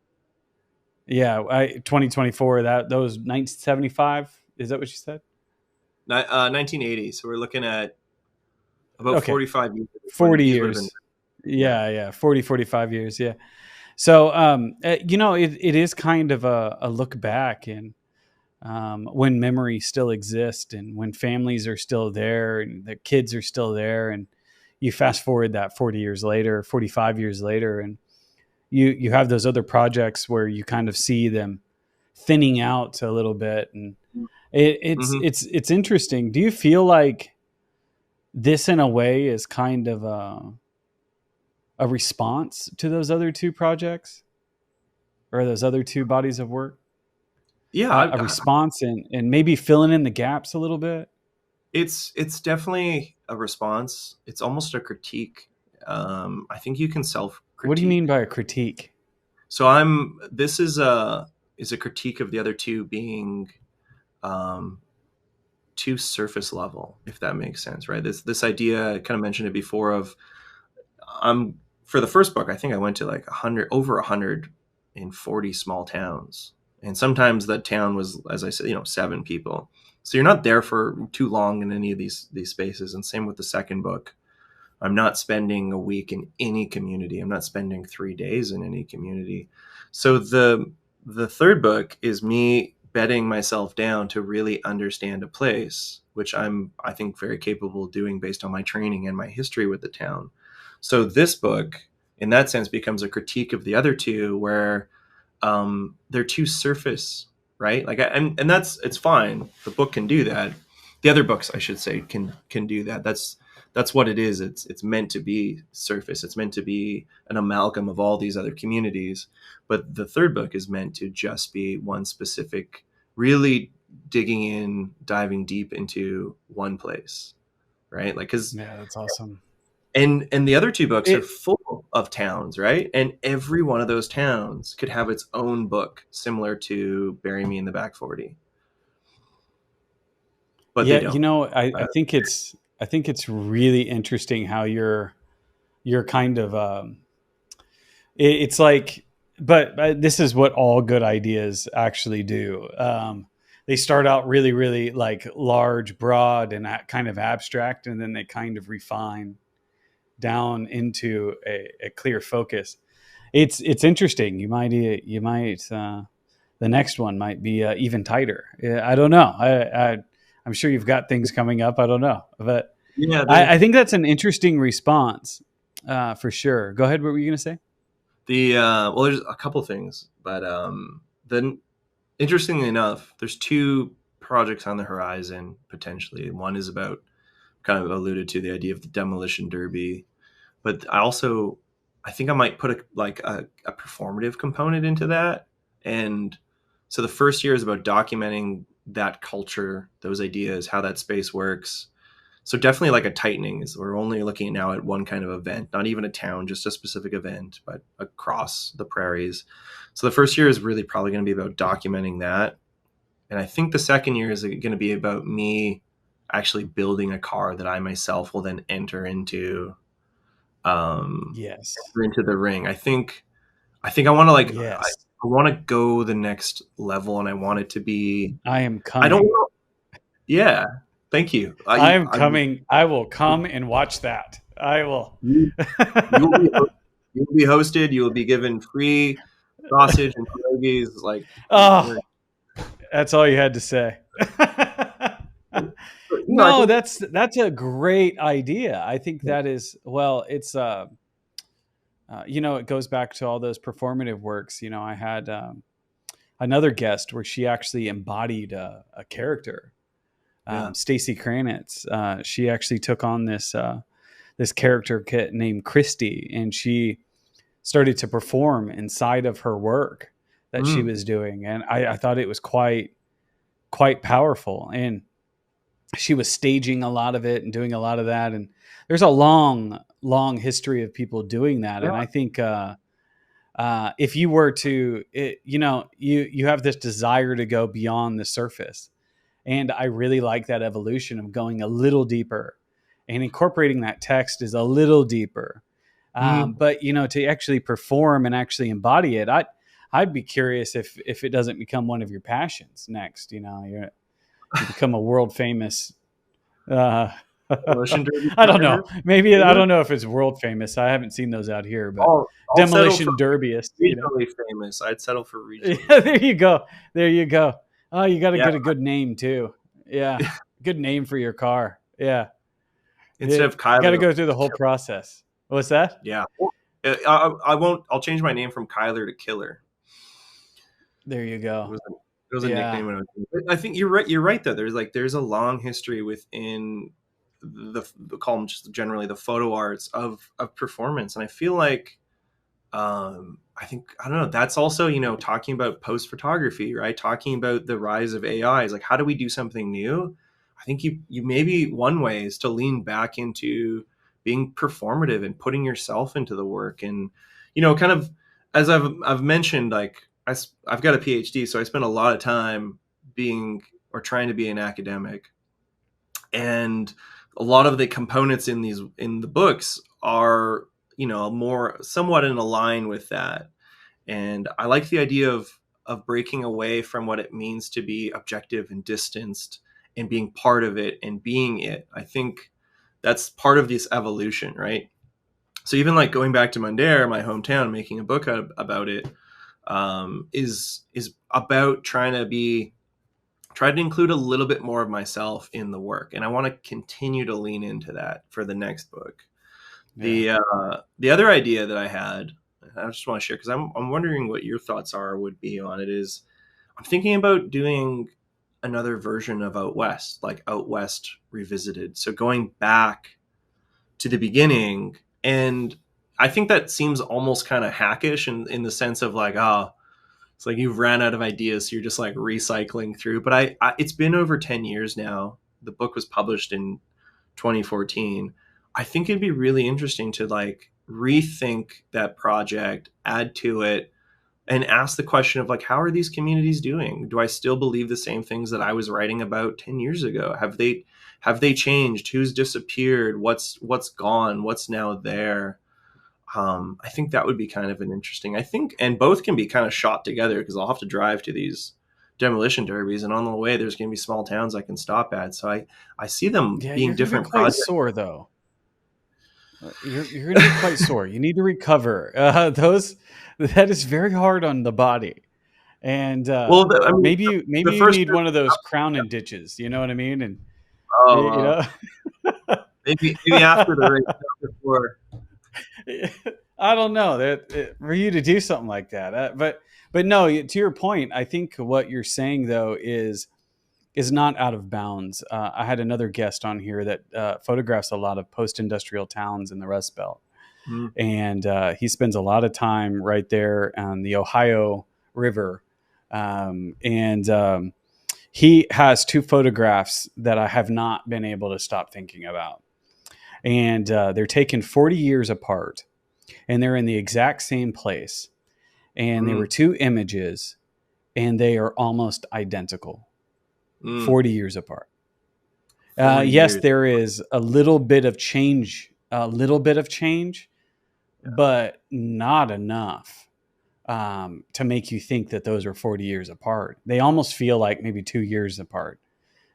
Yeah, 2024. That was 1975. Is that what you said? 1980. So we're looking at about Okay, 45 years when 40 these would have been. years. Yeah. Yeah, 40, 45 years. Yeah. So, it is kind of a look back, and when memory still exists and when families are still there and the kids are still there, and you fast forward that 40 years later, 45 years later, and you have those other projects where you kind of see them thinning out a little bit, and Mm-hmm. it's interesting. Do you feel like this in a way is kind of a response to those other two projects or those other two bodies of work? Yeah, A response and maybe filling in the gaps a little bit? it's definitely a response. It's almost a critique. I think you can self What do you mean critique. by a critique? So this is a critique of the other two being um, too surface level, if that makes sense, right? This idea, I kind of mentioned it before, of I'm for the first book, I think I went to like 140 small towns. And sometimes that town was, as I said, 7 people. So you're not there for too long in any of these spaces. And same with the second book. I'm not spending a week in any community. I'm not spending 3 days in any community. So the third book is me bedding myself down to really understand a place, which I think very capable of doing based on my training and my history with the town. So this book, in that sense, becomes a critique of the other two, where they're too surface, right? Like, and it's fine. The book can do that. The other books, I should say, can do that. That's what it is. It's meant to be surface. It's meant to be an amalgam of all these other communities. But the third book is meant to just be one specific, really digging in, diving deep into one place, right? Like, because Yeah, that's awesome. and the other two books are It full of towns, right? And every one of those towns could have its own book, similar to Bury Me in the Back 40, but they Yeah, don't. I think it's really interesting how you're kind of it's like, but this is what all good ideas actually do. They start out really, really like large, broad, and kind of abstract, and then they kind of refine down into a clear focus. It's interesting. The next one might be even tighter. Yeah, I don't know. I'm sure you've got things coming up. I don't know, but Yeah, I think that's an interesting response, for sure. Go ahead. What were you going to say? well, there's a couple things, but then interestingly enough, there's two projects on the horizon potentially. One is about, kind of alluded to, the idea of the demolition derby, but I think I might put a performative component into that. And so the first year is about documenting that culture, those ideas, how that space works. So definitely like a tightening, is we're only looking now at one kind of event, not even a town, just a specific event, but across the prairies. So the first year is really probably going to be about documenting that. And I think the second year is going to be about me actually building a car that I myself will then enter Yes. into the ring. I think I want to, like, Yes. I want to go the next level, and I want it to be. I am I don't coming. know. Yeah, thank you. I am coming. I will come and watch that. I will. You, you will be you will be hosted. You will be given free sausage and pierogies. Like, Oh, that's all you had to say. no, I No, think. that's a great idea. I think that is, well, it's it goes back to all those performative works. I had another guest where she actually embodied a character, Yeah. Stacy Kranitz. She actually took on this character kit named Christy, and she started to perform inside of her work that she Mm. was doing, and I thought it was quite powerful. And she was staging a lot of it and doing a lot of that. And there's a long long history of people doing that. Yeah. And I think if you were to, you have this desire to go beyond the surface. And I really like that evolution of going a little deeper, and incorporating that text is a little deeper. But, to actually perform and actually embody it, I'd be curious if it doesn't become one of your passions next. You become a world famous. Demolition derby. I don't know. Maybe Yeah. I don't know if it's world famous. I haven't seen those out here, but I'll demolition settle for derbyist. regionally famous. I'd settle for regionally. Yeah, there you go. There you go. Oh, you got to get a good name too. Yeah, good name for your car. Yeah. Instead of Kyler, got to go through the whole process. What's that? Yeah. I won't. I'll change my name from Kyler to Killer. There you go. It was a nickname when I was. I think you're right. You're right though. There's a long history within the column, just generally the photo arts of performance, and I feel like, I don't know. That's also talking about post photography, right? Talking about the rise of AI is like, how do we do something new? I think you maybe one way is to lean back into being performative and putting yourself into the work, and kind of as I've mentioned, like I've got a PhD, so I spend a lot of time trying to be an academic, and a lot of the components in the books are more somewhat in line with that, and I like the idea of breaking away from what it means to be objective and distanced and being part of it and being it. I think that's part of this evolution, right? So even like going back to Mundare, my hometown, making a book about it, is about trying to include a little bit more of myself in the work, and I want to continue to lean into that for the next book. Yeah. The other idea that I had, I just want to share because I'm wondering what your thoughts would be on it, is I'm thinking about doing another version of Out West, like Out West Revisited. So going back to the beginning, and I think that seems almost kind of hackish in the sense of like, it's like you've ran out of ideas, so you're just like recycling through. But I it's been over 10 years now. The book was published in 2014. I think it'd be really interesting to like rethink that project, add to it, and ask the question of like, how are these communities doing? Do I still believe the same things that I was writing about 10 years ago? Have they changed? Who's disappeared? What's gone? What's now there? I think that would be kind of an interesting, and both can be kind of shot together because I'll have to drive to these demolition derbies, and on the way there's going to be small towns I can stop at. So I see them being different projects. Sore though. You're going to be quite sore. You need to recover. That is very hard on the body. And maybe you need one of those crown and ditches. You know what I mean? And maybe after the race, before. I don't know for you to do something like that. But no, to your point, I think what you're saying though is not out of bounds. I had another guest on here that photographs a lot of post-industrial towns in the Rust Belt. And he spends a lot of time right there on the Ohio River. He has two photographs that I have not been able to stop thinking about. And they're taken 40 years apart, and they're in the exact same place. And they were two images, and they are almost identical. 40 years apart. Yes, there is a little bit of change, but not enough to make you think that those are 40 years apart. They almost feel like maybe 2 years apart.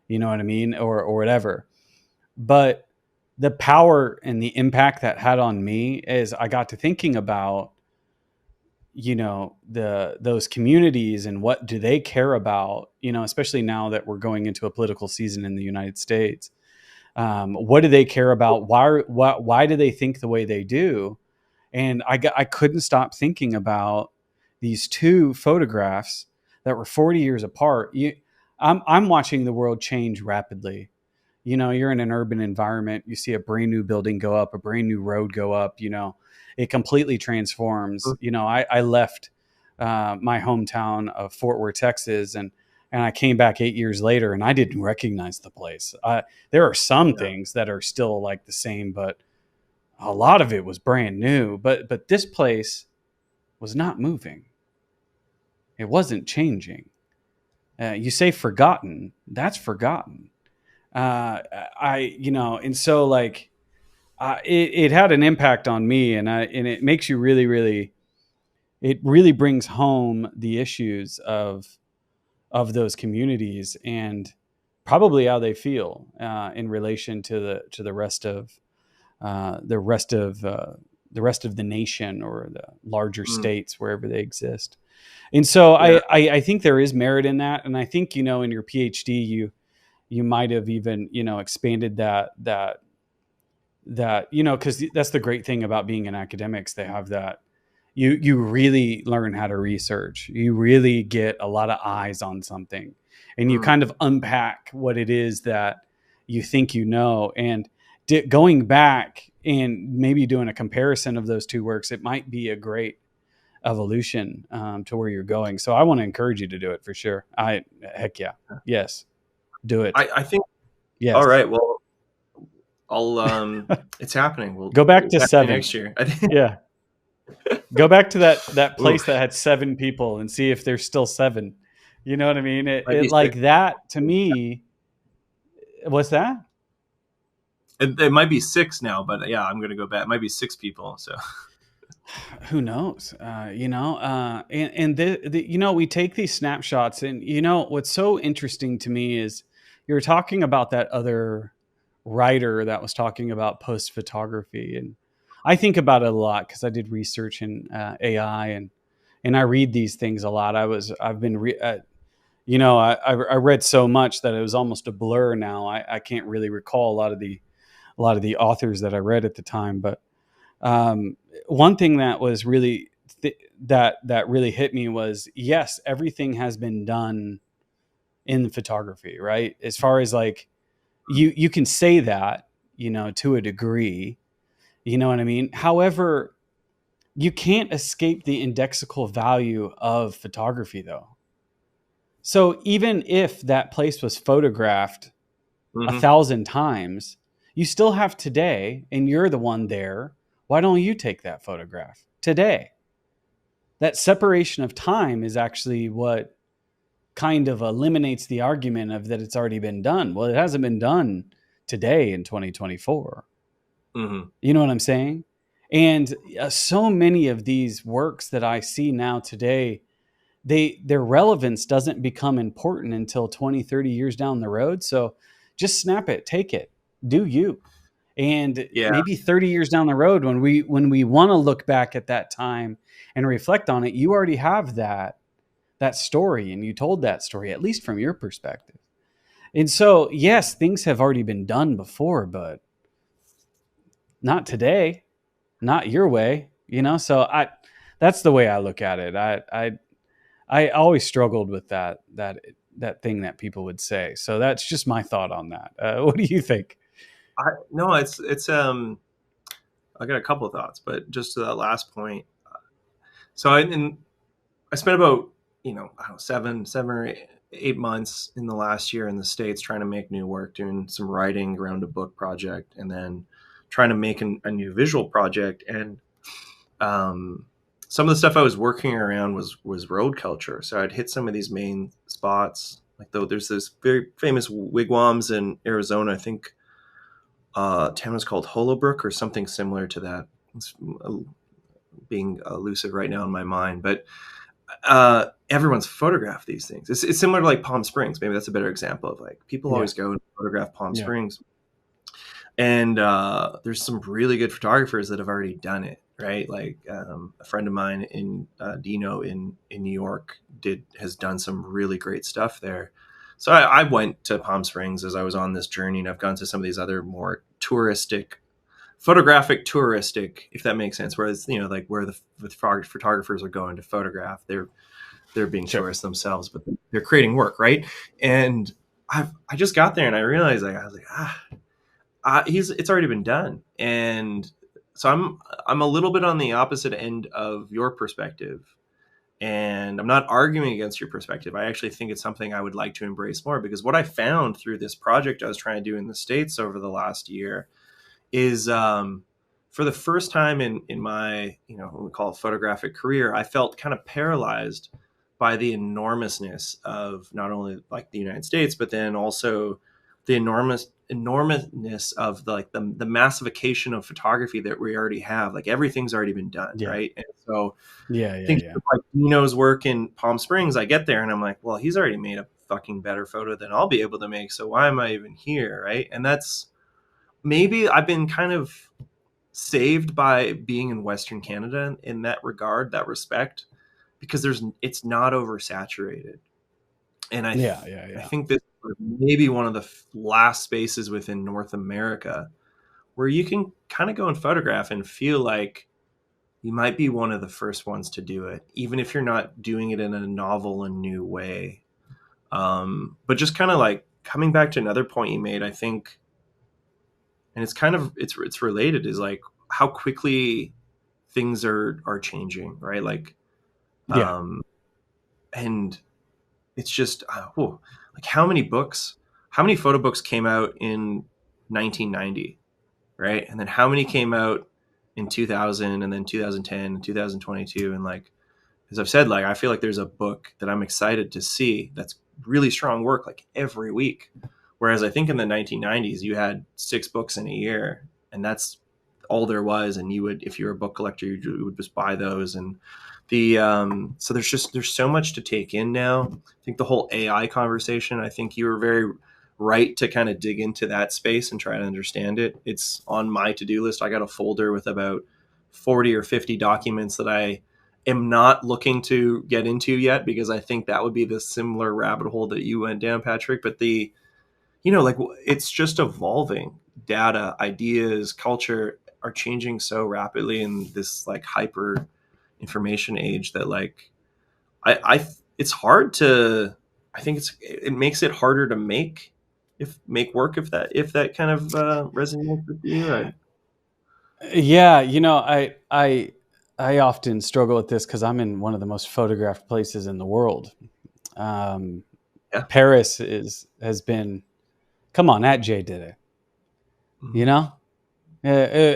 You know what I mean? Or whatever. But the power and the impact that had on me is I got to thinking about, those communities and what do they care about, especially now that we're going into a political season in the United States. What do they care about? Why do they think the way they do? And I couldn't stop thinking about these two photographs that were 40 years apart. I'm watching the world change rapidly. You're in an urban environment. You see a brand new building go up, a brand new road go up, it completely transforms. I left my hometown of Fort Worth, Texas, and I came back 8 years later, and I didn't recognize the place. There are some things that are still like the same, but a lot of it was brand new, but this place was not moving. It wasn't changing. You say forgotten, that's forgotten. And so like it had an impact on me, and it makes you really, really, it really brings home the issues of those communities and probably how they feel in relation to the rest of the rest of the nation or the larger states wherever they exist. And so Yeah. I think there is merit in that, and I think in your PhD you might have even expanded that because that's the great thing about being in academics. They have that you really learn how to research. You really get a lot of eyes on something, and you kind of unpack what it is that you think and going back and maybe doing a comparison of those two works, it might be a great evolution to where you're going. So I want to encourage you to do it for sure. Heck yeah. Yes. Do it. I think, Yes. all right, well, I'll, it's happening. We'll go back to 7 next year. I think. Yeah. Go back to that place that had 7 people and see if there's still 7. You know what I mean? It like that to me. What's that? It might be 6 now, but yeah, I'm going to go back. It might be 6 people. So who knows? We take these snapshots, and what's so interesting to me is you're talking about that other writer that was talking about post photography, and I think about it a lot because I did research in AI, and I read these things a lot. I read so much that it was almost a blur now. I can't really recall a lot of the authors that I read at the time, but one thing that was really that really hit me was, yes, everything has been done in photography, right? As far as like you can say that, to a degree, you know what I mean? However, you can't escape the indexical value of photography though. So even if that place was photographed 1,000 times, you still have today, and you're the one there. Why don't you take that photograph today? That separation of time is actually what kind of eliminates the argument of that it's already been done. Well, it hasn't been done today in 2024. You know what I'm saying? And so many of these works that I see now today, their relevance doesn't become important until 20, 30 years down the road. So just snap it, take it, do you. And maybe 30 years down the road, when we want to look back at that time and reflect on it, you already have that story, and you told that story, at least from your perspective. And so, yes, things have already been done before, but not today, not your way, So that's the way I look at it. I always struggled with that thing that people would say. So that's just my thought on that. What do you think? It's I got a couple of thoughts, but just to that last point. So I spent about, I don't know, 7 or 8 months in the last year in the States trying to make new work, doing some writing around a book project, and then trying to make a new visual project. And some of the stuff I was working around was road culture. So I'd hit some of these main spots. Like there's this very famous wigwams in Arizona. I think town is called Holobrook or something similar to that. It's being elusive right now in my mind, but everyone's photographed these things. It's similar to like Palm Springs. Maybe that's a better example of like people always go and photograph Palm Springs. And there's some really good photographers that have already done it, right? Like a friend of mine in Dino in New York has done some really great stuff there. So I went to Palm Springs as I was on this journey, and I've gone to some of these other more photographic touristic, if that makes sense, where it's, like where the photographers are going to photograph. They're being tourists themselves, but they're creating work, right? And I just got there and I realized, I was like, it's already been done. And so I'm a little bit on the opposite end of your perspective. And I'm not arguing against your perspective. I actually think it's something I would like to embrace more, because what I found through this project I was trying to do in the States over the last year is for the first time in my, what we call a photographic career, I felt kind of paralyzed by the enormousness of not only like the United States, but then also the enormousness of the massification of photography that we already have. Like everything's already been done, Yeah. right? And so Yeah. thinking of like Dino's work in Palm Springs, I get there and I'm like, well, he's already made a fucking better photo than I'll be able to make. So why am I even here, right? And that's maybe I've been kind of saved by being in Western Canada in that regard, that respect, because it's not oversaturated. And I think this is maybe one of the last spaces within North America where you can kind of go and photograph and feel like you might be one of the first ones to do it, even if you're not doing it in a novel and new way. But just kind of like coming back to another point you made, I think, and it's kind of it's related, is like how quickly things are changing, right? Like, and it's just like how many photo books came out in 1990, right? And then how many came out in 2000, and then 2010 and 2022, and like, as I've said, like I feel like there's a book that I'm excited to see that's really strong work like every week. Whereas I think in the 1990s you had 6 books in a year, and that's all there was. And you would, if you're a book collector, you would just buy those. And so there's so much to take in now. I think the whole AI conversation, I think you were very right to kind of dig into that space and try to understand it. It's on my to-do list. I got a folder with about 40 or 50 documents that I am not looking to get into yet, because I think that would be the similar rabbit hole that you went down, Patrick. But like it's just evolving. Data, ideas, culture are changing so rapidly in this like hyper information age that like it's hard to, I think it makes it harder to make work if that kind of resonates with you. Yeah, I often struggle with this because I'm in one of the most photographed places in the world. Yeah. Paris has been, come on, that Jay did it. Mm-hmm.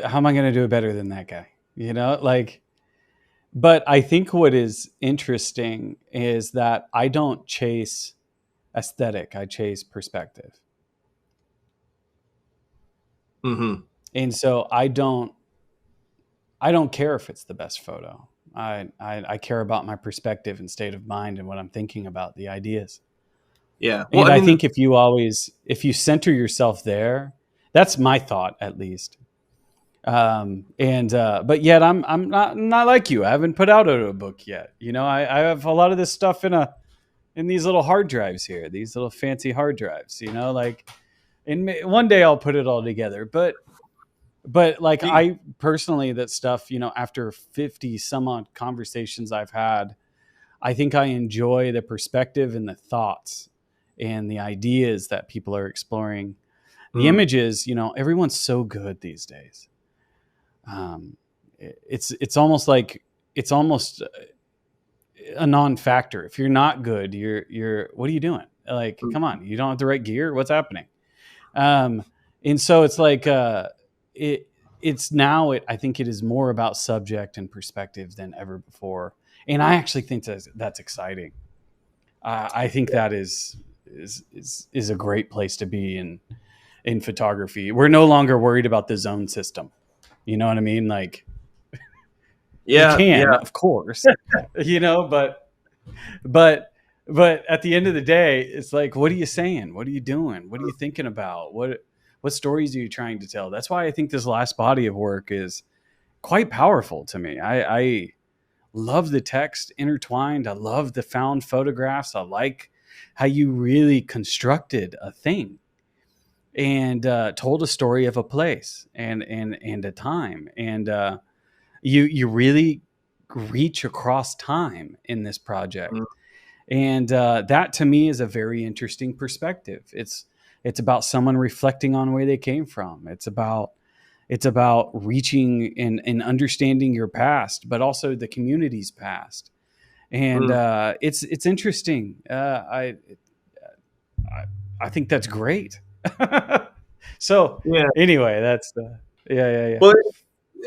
How am I going to do it better than that guy? But I think what is interesting is that I don't chase aesthetic. I chase perspective. Mm-hmm. And so I don't care if it's the best photo. I care about my perspective and state of mind and what I'm thinking about, the ideas. Yeah. Well, and I think if you center yourself there, that's my thought at least. But yet I'm not like you. I haven't put out a book yet. I have a lot of this stuff in these little hard drives here, these little fancy hard drives, and one day I'll put it all together. But like I personally, that stuff, after 50 some odd conversations I've had, I think I enjoy the perspective and the thoughts and the ideas that people are exploring. The images, everyone's so good these days. It's almost a non-factor. If you're not good, you're what are you doing? Like, come on, you don't have the right gear. What's happening? And so it's like it's now. I think it is more about subject and perspective than ever before, and I actually think that's exciting. I think that is a great place to be in photography. We're no longer worried about the zone system. You know what I mean? Like, yeah, you can, of course, but at the end of the day, it's like, what are you saying? What are you doing? What are you thinking about? What stories are you trying to tell? That's why I think this last body of work is quite powerful to me. I love the text intertwined. I love the found photographs. I like how you really constructed a thing and told a story of a place and a time. And you really reach across time in this project. And that to me is a very interesting perspective. It's about someone reflecting on where they came from. It's about reaching and understanding your past, but also the community's past. And it's interesting. I think that's great. So anyway, that's yeah. Well,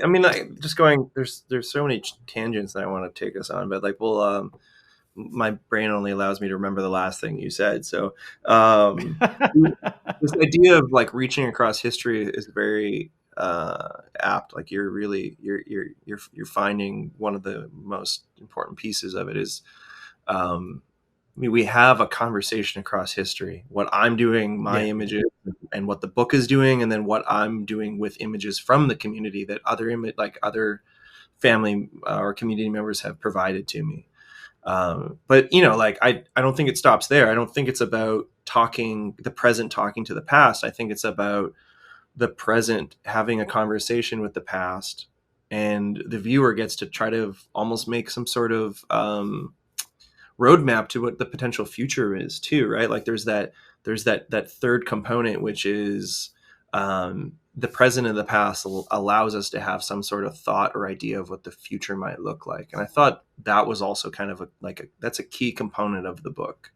I mean, like, just going, there's so many tangents that I want to take us on, but like, well, my brain only allows me to remember the last thing you said. So, this idea of like reaching across history is very apt. Like, you're finding one of the most important pieces of it is, I mean, we have a conversation across history. What I'm doing, my images, and what the book is doing, and then what I'm doing with images from the community that other family or community members have provided to me. But like I don't think it stops there. I don't think it's about the present talking to the past. I think it's about the present having a conversation with the past, and the viewer gets to try to almost make some sort of roadmap to what the potential future is too, right? Like there's that third component, which is the present and the past allows us to have some sort of thought or idea of what the future might look like. And I thought that was also kind of that's a key component of the book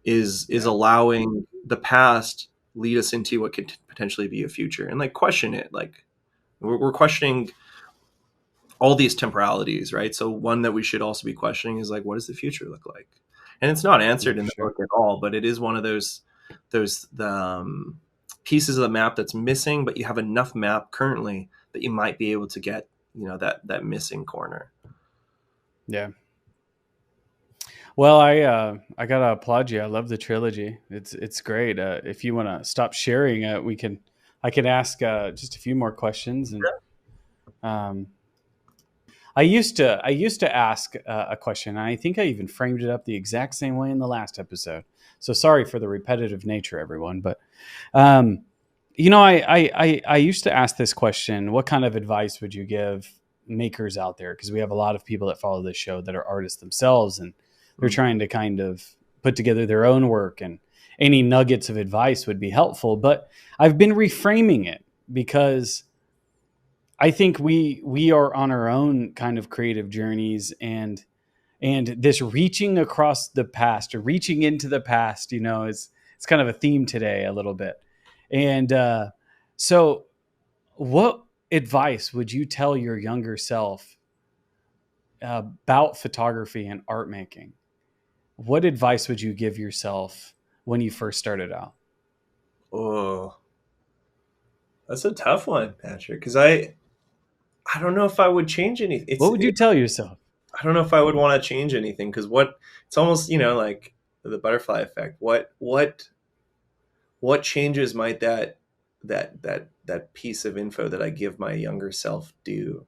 is allowing the past lead us into what could potentially be a future, and like question it. Like we're questioning all these temporalities, right? So one that we should also be questioning is like, what does the future look like? And it's not answered in the book at all, but it is one of those pieces of the map that's missing, but you have enough map currently that you might be able to get, that missing corner. Yeah. Well, I gotta applaud you. I love the trilogy. It's great. If you want to stop sharing, I can ask just a few more questions. And I used to ask a question, and I think I even framed it up the exact same way in the last episode. So sorry for the repetitive nature, everyone. But I used to ask this question: what kind of advice would you give makers out there? Because we have a lot of people that follow this show that are artists themselves, and they're trying to kind of put together their own work, and any nuggets of advice would be helpful. But I've been reframing it because I think we are on our own kind of creative journeys, and this reaching across the past or reaching into the past, it's kind of a theme today a little bit. And so what advice would you tell your younger self about photography and art making? What advice would you give yourself when you first started out? Oh, that's a tough one, Patrick, because I don't know if I would change anything. What would you tell yourself? I don't know if I would want to change anything, because it's almost, like the butterfly effect. What changes might that piece of info that I give my younger self do?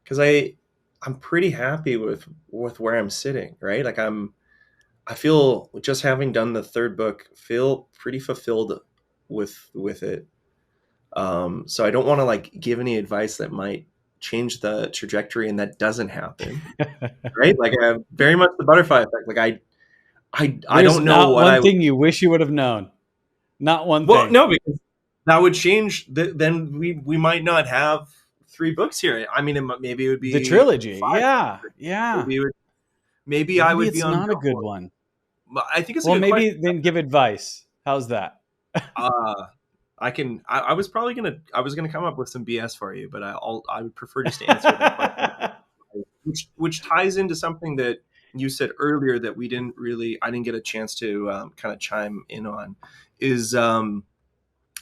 Because I'm pretty happy with where I'm sitting, right? Like I feel, just having done the third book, feel pretty fulfilled with it. So I don't want to like give any advice that might change the trajectory, and that doesn't happen, right? Like very much the butterfly effect. Like I don't know what one thing you wish you would have known. Not one thing. Well, no, because that would change. Then we might not have 3 books here. I mean, maybe it would be the trilogy. 5. Yeah. Maybe I would it's be on not a good one. I think it's well, a good maybe question. Then give advice. How's that? I was gonna come up with some BS for you, but I would prefer just to answer that question, which ties into something that you said earlier that I didn't get a chance to kind of chime in on, is and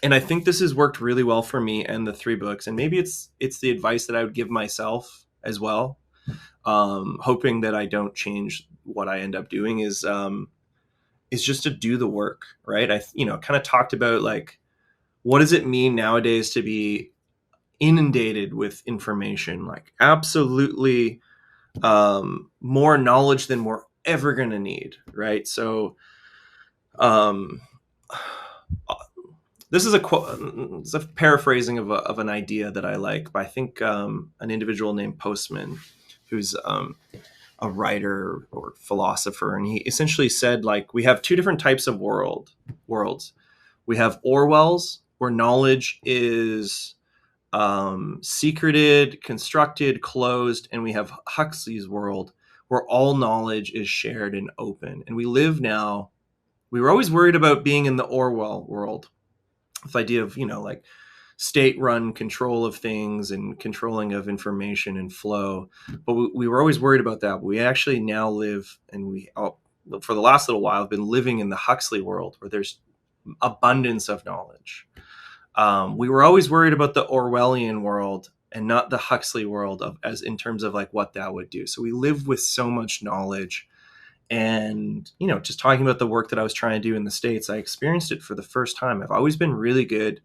I think this has worked really well for me and the 3 books, and maybe it's the advice that I would give myself as well, hoping that I don't change what I end up doing, is just to do the work, right? I kind of talked about like, what does it mean nowadays to be inundated with information, like absolutely more knowledge than we're ever going to need, right? So this is a quote. It's a paraphrasing of an idea that I like, but I think an individual named Postman, who's a writer or philosopher, and he essentially said, like, we have 2 different types of worlds. We have Orwell's, where knowledge is secreted, constructed, closed, and we have Huxley's world, where all knowledge is shared and open. And we were always worried about being in the Orwell world, this idea of, like state-run control of things and controlling of information and flow. But we were always worried about that. We actually now live, and for the last little while, have been living in the Huxley world, where there's abundance of knowledge. We were always worried about the Orwellian world and not the Huxley world as in terms of like what that would do. So we live with so much knowledge. And, just talking about the work that I was trying to do in the States, I experienced it for the first time. I've always been really good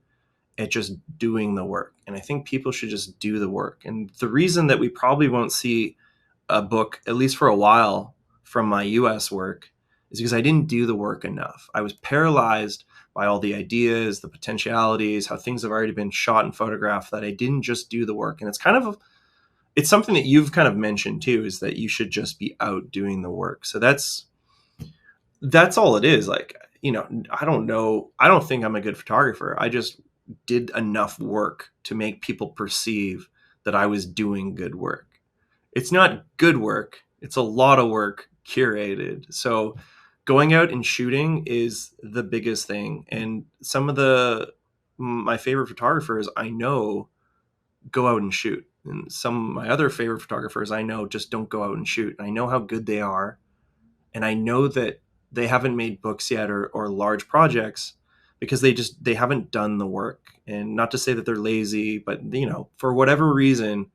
at just doing the work. And I think people should just do the work. And the reason that we probably won't see a book, at least for a while, from my US work is because I didn't do the work enough. I was paralyzed by all the ideas, the potentialities, how things have already been shot and photographed, that I didn't just do the work. And it's something that you've kind of mentioned too, is that you should just be out doing the work. So that's all it is. Like, I don't know. I don't think I'm a good photographer. I just did enough work to make people perceive that I was doing good work. It's not good work. It's a lot of work curated. So going out and shooting is the biggest thing. And some of my favorite photographers I know go out and shoot. And some of my other favorite photographers I know just don't go out and shoot. And I know how good they are. And I know that they haven't made books yet or large projects because they haven't done the work. And not to say that they're lazy, but for whatever reason,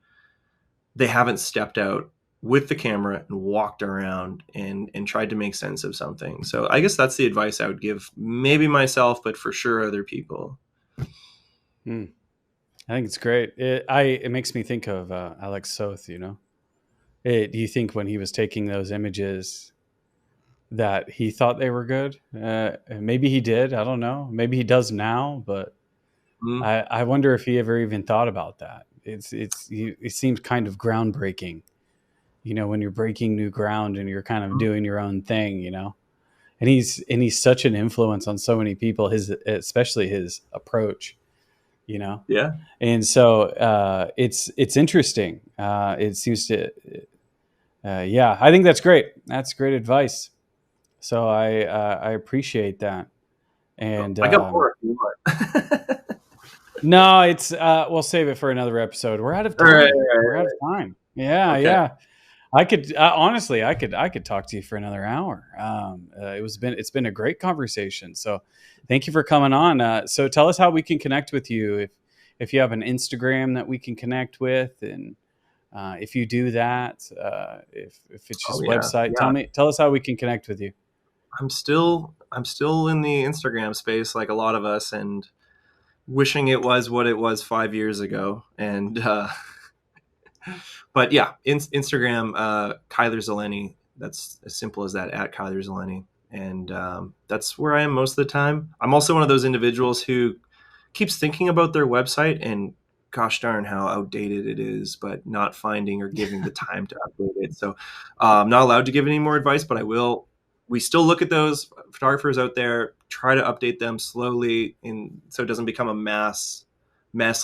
they haven't stepped out with the camera and walked around and tried to make sense of something. So I guess that's the advice I would give, maybe myself, but for sure other people. I think it's great. It makes me think of Alex Soth, do you think when he was taking those images that he thought they were good? Maybe he did. I don't know. Maybe he does now, but I wonder if he ever even thought about that. It seems kind of groundbreaking, when you're breaking new ground and you're kind of doing your own thing, and he's such an influence on so many people, especially his approach. Yeah. And so it's interesting. It seems to, I think that's great. That's great advice. So I appreciate that. And I got more if you want. No, it's we'll save it for another episode. We're out of time. Right. We're out of time. Yeah, okay. Yeah. I could honestly, I could talk to you for another hour. It's been a great conversation. So thank you for coming on. So tell us how we can connect with you. If you have an Instagram that we can connect with, and if you do that, if it's just website, tell us how we can connect with you. I'm still in the Instagram space, like a lot of us, and wishing it was what it was 5 years ago. And but yeah, Instagram, Kyler Zeleny. That's as simple as that, at Kyler Zeleny. And that's where I am most of the time. I'm also one of those individuals who keeps thinking about their website and gosh darn how outdated it is, but not finding or giving the time to update it. So I'm not allowed to give any more advice, but I will. We still look at those photographers out there, try to update them slowly, so it doesn't become a mess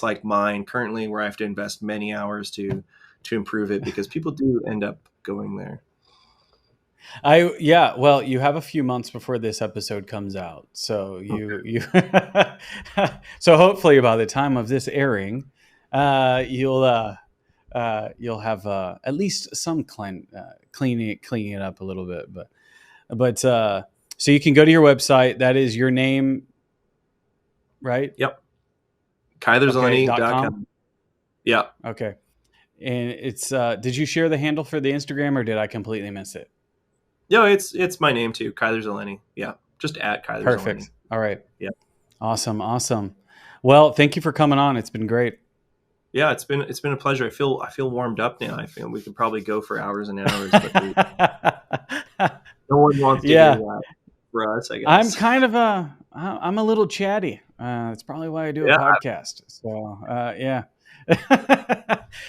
like mine currently, where I have to invest many hours to improve it, because people do end up going there. Well, you have a few months before this episode comes out, so you so hopefully by the time of this airing, you'll have at least some cleaning it up a little bit, but so you can go to your website. That is your name, right? Yep. KylerZeleny.com. Yeah. Okay. And it's did you share the handle for the Instagram, or did I completely miss it? No, it's my name too, Kyler Zeleny. Yeah, just at Kyler Zeleny. Perfect. All right. Yeah. Awesome. Well, thank you for coming on. It's been great. Yeah, it's been a pleasure. I feel warmed up now. I feel we could probably go for hours and hours, but no one wants to do that for us, I guess. I'm kind of I'm a little chatty. It's probably why I do a podcast. So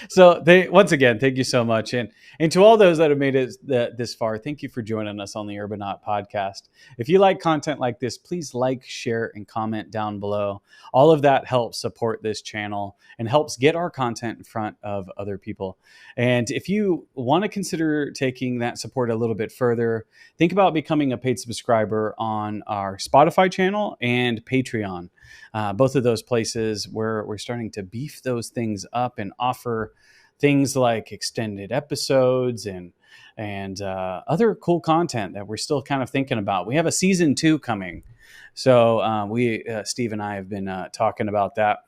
So once again, thank you so much. And to all those that have made it this far, thank you for joining us on the Urbanaut Podcast. If you like content like this, please like, share, and comment down below. All of that helps support this channel and helps get our content in front of other people. And if you want to consider taking that support a little bit further, think about becoming a paid subscriber on our Spotify channel and Patreon. Both of those places where we're starting to beef those things up and offer things like extended episodes and other cool content that we're still kind of thinking about. We have a season 2 coming. So Steve and I have been talking about that.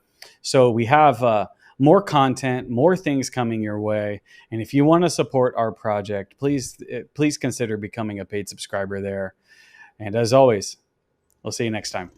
So we have more content, more things coming your way. And if you want to support our project, please consider becoming a paid subscriber there. And as always, we'll see you next time.